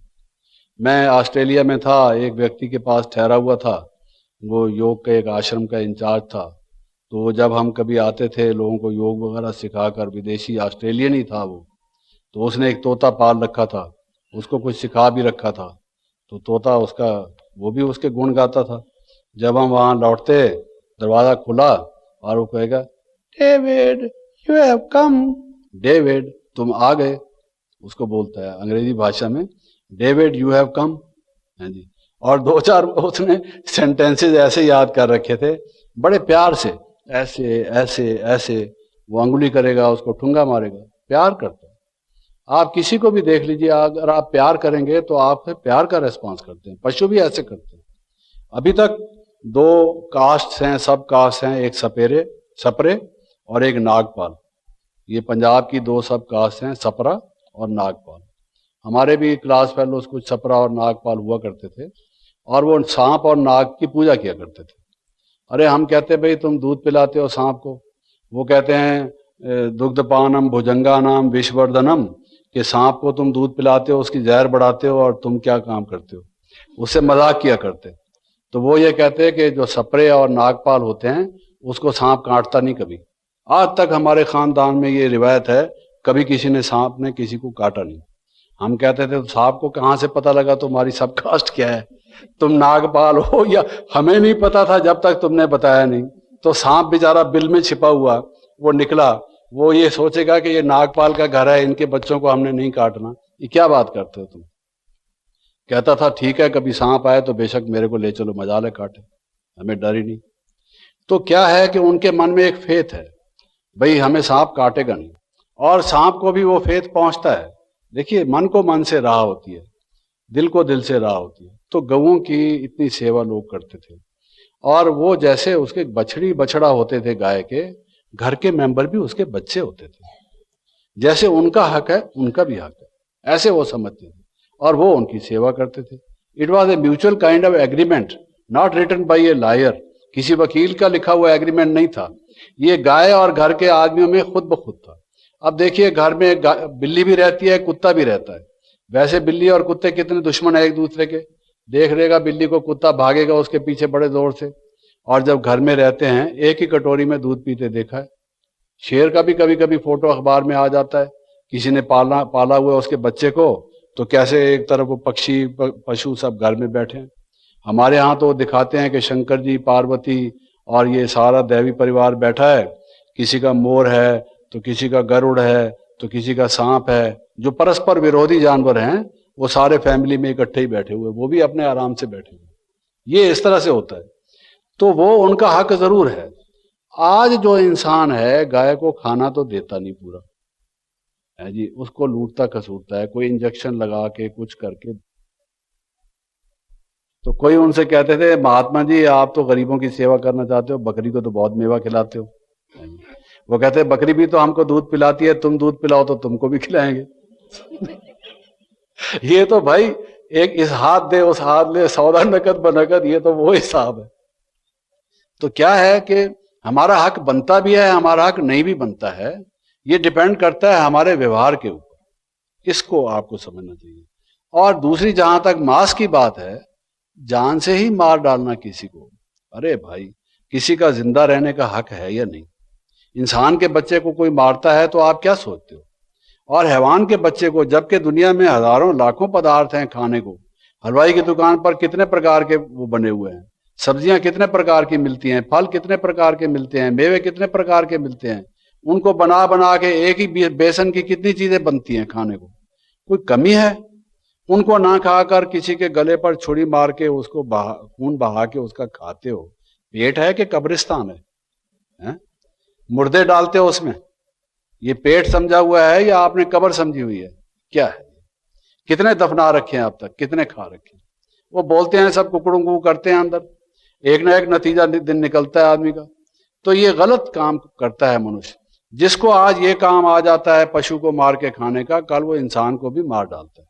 B: मैं ऑस्ट्रेलिया में था, एक व्यक्ति के पास ठहरा हुआ था, वो योग के एक आश्रम का इंचार्ज था। तो जब हम कभी आते थे लोगों को योग वगैरह सिखाकर, विदेशी ऑस्ट्रेलियन ही था वो, तो उसने एक तोता पाल रखा था, उसको कुछ सिखा भी रखा था। तो तोता उसका, वो भी उसके गुण गाता था। जब हम वहां लौटते, दरवाजा खुला और वो कहेगा, David you have come, David तुम आ गए, उसको बोलता है अंग्रेजी भाषा में, डेविड यू हैव कम। हाँ जी। और 2-4 उसने सेंटेंसेस ऐसे याद कर रखे थे, बड़े प्यार से, ऐसे ऐसे ऐसे, वो अंगुली करेगा, उसको ठुंगा मारेगा, प्यार करता है। आप किसी को भी देख लीजिए, अगर आप प्यार करेंगे तो आप प्यार का रेस्पॉन्स करते हैं। पशु भी ऐसे करते हैं। अभी तक 2 कास्ट हैं, सब कास्ट हैं, एक सपरे और एक नागपाल। ये पंजाब की 2 सब कास्ट हैं, सपरा और नागपाल। हमारे भी क्लास फेलोज कुछ सपरा और नागपाल हुआ करते थे, और वो सांप और नाग की पूजा किया करते थे। अरे हम कहते भाई तुम दूध पिलाते हो सांप को, वो कहते हैं दुग्धपानम भुजंगानाम विषवर्धनम, कि सांप को तुम दूध पिलाते हो, उसकी जहर बढ़ाते हो, और तुम क्या काम करते हो, उससे मजाक किया करते। तो वो ये कहते हैं कि जो सपरे और नागपाल होते हैं उसको सांप काटता नहीं कभी। आज तक हमारे खानदान में ये रिवायत है, कभी किसी ने सांप ने किसी को काटा नहीं। हम कहते थे तो सांप को कहाँ से पता लगा तुम्हारी सब कास्ट क्या है, तुम नागपाल हो या, हमें नहीं पता था जब तक तुमने बताया नहीं। तो सांप बेचारा बिल में छिपा हुआ वो निकला, वो ये सोचेगा कि ये नागपाल का घर है, इनके बच्चों को हमने नहीं काटना, ये क्या बात करते हो तुम। कहता था ठीक है, कभी सांप आए तो बेशक मेरे को ले चलो, मजाल है काटे, हमें डर ही नहीं। तो क्या है कि उनके मन में एक फेथ है, भाई हमें सांप काटेगा नहीं, और सांप को भी वो फेथ पहुंचता है। देखिए मन को मन से राह होती है, दिल को दिल से राह होती है। तो गऊओं की इतनी सेवा लोग करते थे, और वो जैसे उसके बछड़ी बछड़ा होते थे गाय के, घर के मेंबर भी उसके बच्चे होते थे, जैसे उनका हक है उनका भी हक है, ऐसे वो समझते थे, और वो उनकी सेवा करते थे। It was a mutual kind of agreement, not written by a lawyer. किसी वकील का लिखा हुआ एग्रीमेंट नहीं था, ये गाय और घर के आदमियों में खुद ब खुद था। अब देखिए, घर में बिल्ली भी रहती है, कुत्ता भी रहता है। वैसे बिल्ली और कुत्ते कितने दुश्मन है एक दूसरे के। देख लेगा बिल्ली को, कुत्ता भागेगा उसके पीछे बड़े जोर से। और जब घर में रहते हैं, एक ही कटोरी में दूध पीते देखा है। शेर का भी कभी कभी फोटो अखबार में आ जाता है, किसी ने पाला हुआ उसके बच्चे को, तो कैसे एक तरफ वो पक्षी पशु सब घर में बैठे हैं। हमारे यहाँ तो दिखाते हैं कि शंकर जी, पार्वती और ये सारा दैवी परिवार बैठा है। किसी का मोर है, तो किसी का गरुड़ है, तो किसी का सांप है। जो परस्पर विरोधी जानवर हैं वो सारे फैमिली में इकट्ठे ही बैठे हुए, वो भी अपने आराम से बैठे हुए। ये इस तरह से होता है। तो वो उनका हक जरूर है। आज जो इंसान है, गाय को खाना तो देता नहीं पूरा है जी, उसको लूटता खसूटता है, कोई इंजेक्शन लगा के कुछ करके। तो कोई उनसे कहते थे, महात्मा जी आप तो गरीबों की सेवा करना चाहते हो, बकरी को तो बहुत मेवा खिलाते हो। वो कहते हैं बकरी भी तो हमको दूध पिलाती है, तुम दूध पिलाओ तो तुमको भी खिलाएंगे। ये तो भाई एक इस हाथ दे उस हाथ ले, सौदा नकद बनकद, ये तो वो हिसाब है। तो क्या है कि हमारा हक बनता भी है, हमारा हक नहीं भी बनता है। ये डिपेंड करता है हमारे व्यवहार के ऊपर। इसको आपको समझना चाहिए। और दूसरी, जहां तक मांस की बात है, जान से ही मार डालना किसी को, अरे भाई, किसी का जिंदा रहने का हक है या नहीं? इंसान के बच्चे को कोई मारता है तो आप क्या सोचते हो? और हैवान के बच्चे को, जबकि दुनिया में हजारों लाखों पदार्थ हैं खाने को। हलवाई की दुकान पर कितने प्रकार के वो बने हुए हैं, सब्जियां कितने प्रकार की मिलती हैं, फल कितने प्रकार के मिलते हैं, मेवे कितने प्रकार के मिलते हैं। उनको बना बना के एक ही बेसन की कितनी चीजें बनती हैं खाने को, कोई कमी है? उनको ना खाकर किसी के गले पर छुरी मार के उसको खून बहा के उसका खाते हो। पेट है कि कब्रिस्तान है? मुर्दे डालते हो उसमें। ये पेट समझा हुआ है या आपने कब्र समझी हुई है? क्या है? कितने दफना रखे हैं अब तक, कितने खा रखे हैं? वो बोलते हैं सब कुकड़ू करते हैं, अंदर एक ना एक नतीजा दिन निकलता है आदमी का। तो ये गलत काम करता है मनुष्य। जिसको आज ये काम आ जाता है पशु को मार के खाने का, कल वो इंसान को भी मार डालता है।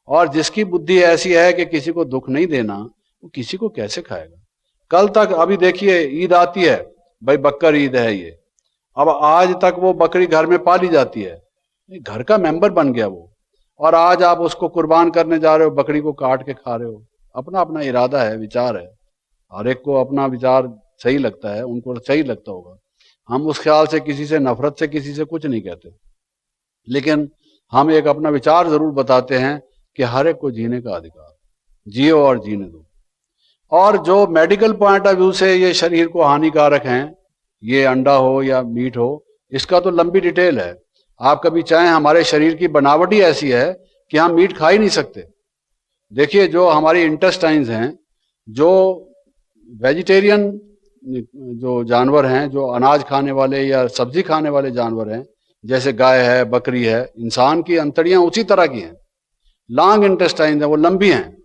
B: और जिसकी बुद्धि ऐसी है कि किसी को दुख नहीं देना, वो किसी को कैसे खाएगा? कल तक, अभी देखिए ईद आती है भाई, बकर ईद है ये, अब आज तक वो बकरी घर में पाली जाती है, घर का मेंबर बन गया वो। और आज आप उसको कुर्बान करने जा रहे हो, बकरी को काट के खा रहे हो। अपना अपना इरादा है, विचार है, हर एक को अपना विचार सही लगता है, उनको सही लगता होगा। हम उस ख्याल से किसी से नफरत से किसी से कुछ नहीं कहते, लेकिन हम एक अपना विचार जरूर बताते हैं कि हर एक को जीने का अधिकार, जियो और जीने दो। और जो मेडिकल पॉइंट ऑफ व्यू से ये शरीर को हानिकारक हैं, ये अंडा हो या मीट हो, इसका तो लंबी डिटेल है। आप कभी चाहें, हमारे शरीर की बनावट ही ऐसी है कि हम मीट खा ही नहीं सकते। देखिए, जो हमारी इंटेस्टाइन्स हैं, जो वेजिटेरियन जो जानवर हैं, जो अनाज खाने वाले या सब्जी खाने वाले जानवर हैं, जैसे गाय है, बकरी है, इंसान की अंतड़ियां उसी तरह की हैं, लॉन्ग इंटेस्टाइन्स हैं, वो लंबी हैं।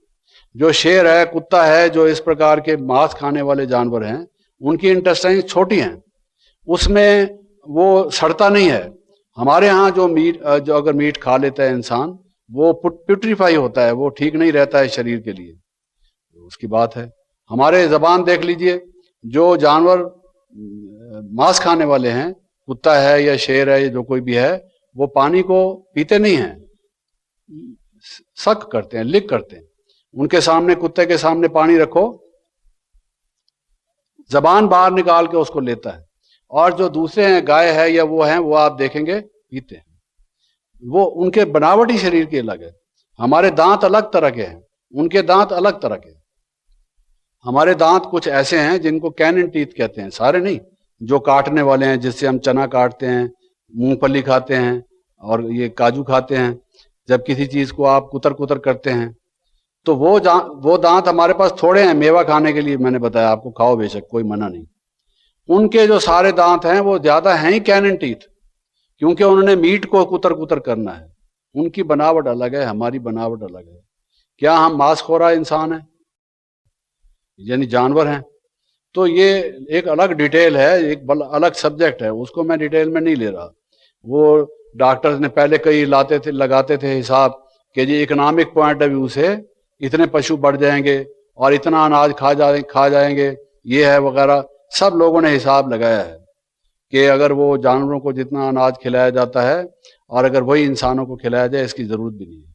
B: जो शेर है, कुत्ता है, जो इस प्रकार के मांस खाने वाले जानवर हैं, उनकी इंटेस्टाइन्स छोटी हैं, उसमें वो सड़ता नहीं है। हमारे यहाँ जो अगर मीट खा लेता है इंसान, वो प्यूट्रीफाई होता है, वो ठीक नहीं रहता है शरीर के लिए, उसकी बात है। हमारे जबान देख लीजिए, जो जानवर मांस खाने वाले हैं, कुत्ता है या शेर है, जो कोई भी है, वो पानी को पीते नहीं हैं, सक करते हैं, लिक करते हैं। उनके सामने, कुत्ते के सामने पानी रखो, जबान बाहर निकाल के उसको लेता है। और जो दूसरे हैं, गाय है या वो हैं, वो आप देखेंगे पीते हैं। वो उनके बनावटी शरीर के अलग है। हमारे दांत अलग तरह के हैं, उनके दांत अलग तरह के। हमारे दांत कुछ ऐसे हैं जिनको कैनन टीथ कहते हैं, सारे नहीं, जो काटने वाले हैं, जिससे हम चना काटते हैं, मूंगफली खाते हैं और ये काजू खाते हैं। जब किसी चीज को आप कुतर कुतर करते हैं, तो वो दांत हमारे पास थोड़े हैं मेवा खाने के लिए। मैंने बताया आपको, खाओ बेशक, कोई मना नहीं। उनके जो सारे दांत हैं वो ज्यादा हैं ही कैनन टीथ, क्योंकि उन्होंने मीट को कुतर कुतर करना है। उनकी बनावट अलग है, हमारी बनावट अलग है। क्या हम मांसखोरा इंसान हैं, यानी जानवर हैं? तो ये एक अलग डिटेल है, एक अलग सब्जेक्ट है, उसको मैं डिटेल में नहीं ले रहा। वो डॉक्टर्स ने पहले कई लगाते थे हिसाब कि जी इकोनॉमिक पॉइंट ऑफ व्यू से इतने पशु बढ़ जाएंगे और इतना अनाज खा जाएंगे, ये है वगैरह। सब लोगों ने हिसाब लगाया है कि अगर वो जानवरों को जितना अनाज खिलाया जाता है और अगर वही इंसानों को खिलाया जाए, इसकी जरूरत भी नहीं है।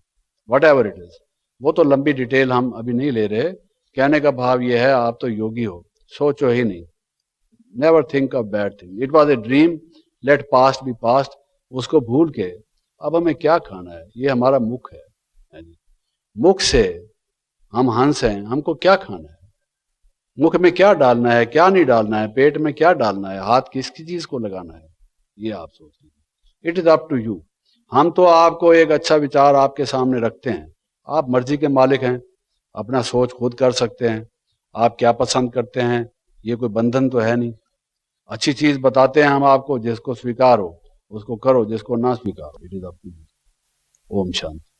B: वट एवर इट इज, वो तो लंबी डिटेल हम अभी नहीं ले रहे। कहने का भाव ये है, आप तो योगी हो, सोचो ही नहीं, never think of bad thing, it was a dream, let past be past. उसको भूल के अब हमें क्या खाना है, ये हमारा मुख है। मुख से हम हंस हैं, हमको क्या खाना है, मुख में क्या डालना है, क्या नहीं डालना है, पेट में क्या डालना है, हाथ किसकी चीज को लगाना है, ये आप सोचिए। It is up to you. हम तो आपको एक अच्छा विचार आपके सामने रखते हैं, आप मर्जी के मालिक हैं, अपना सोच खुद कर सकते हैं। आप क्या पसंद करते हैं, ये कोई बंधन तो है नहीं। अच्छी चीज बताते हैं हम आपको, जिसको स्वीकार हो उसको करो, जिसको ना स्वीकार हो, it is up to you. ओम शांति।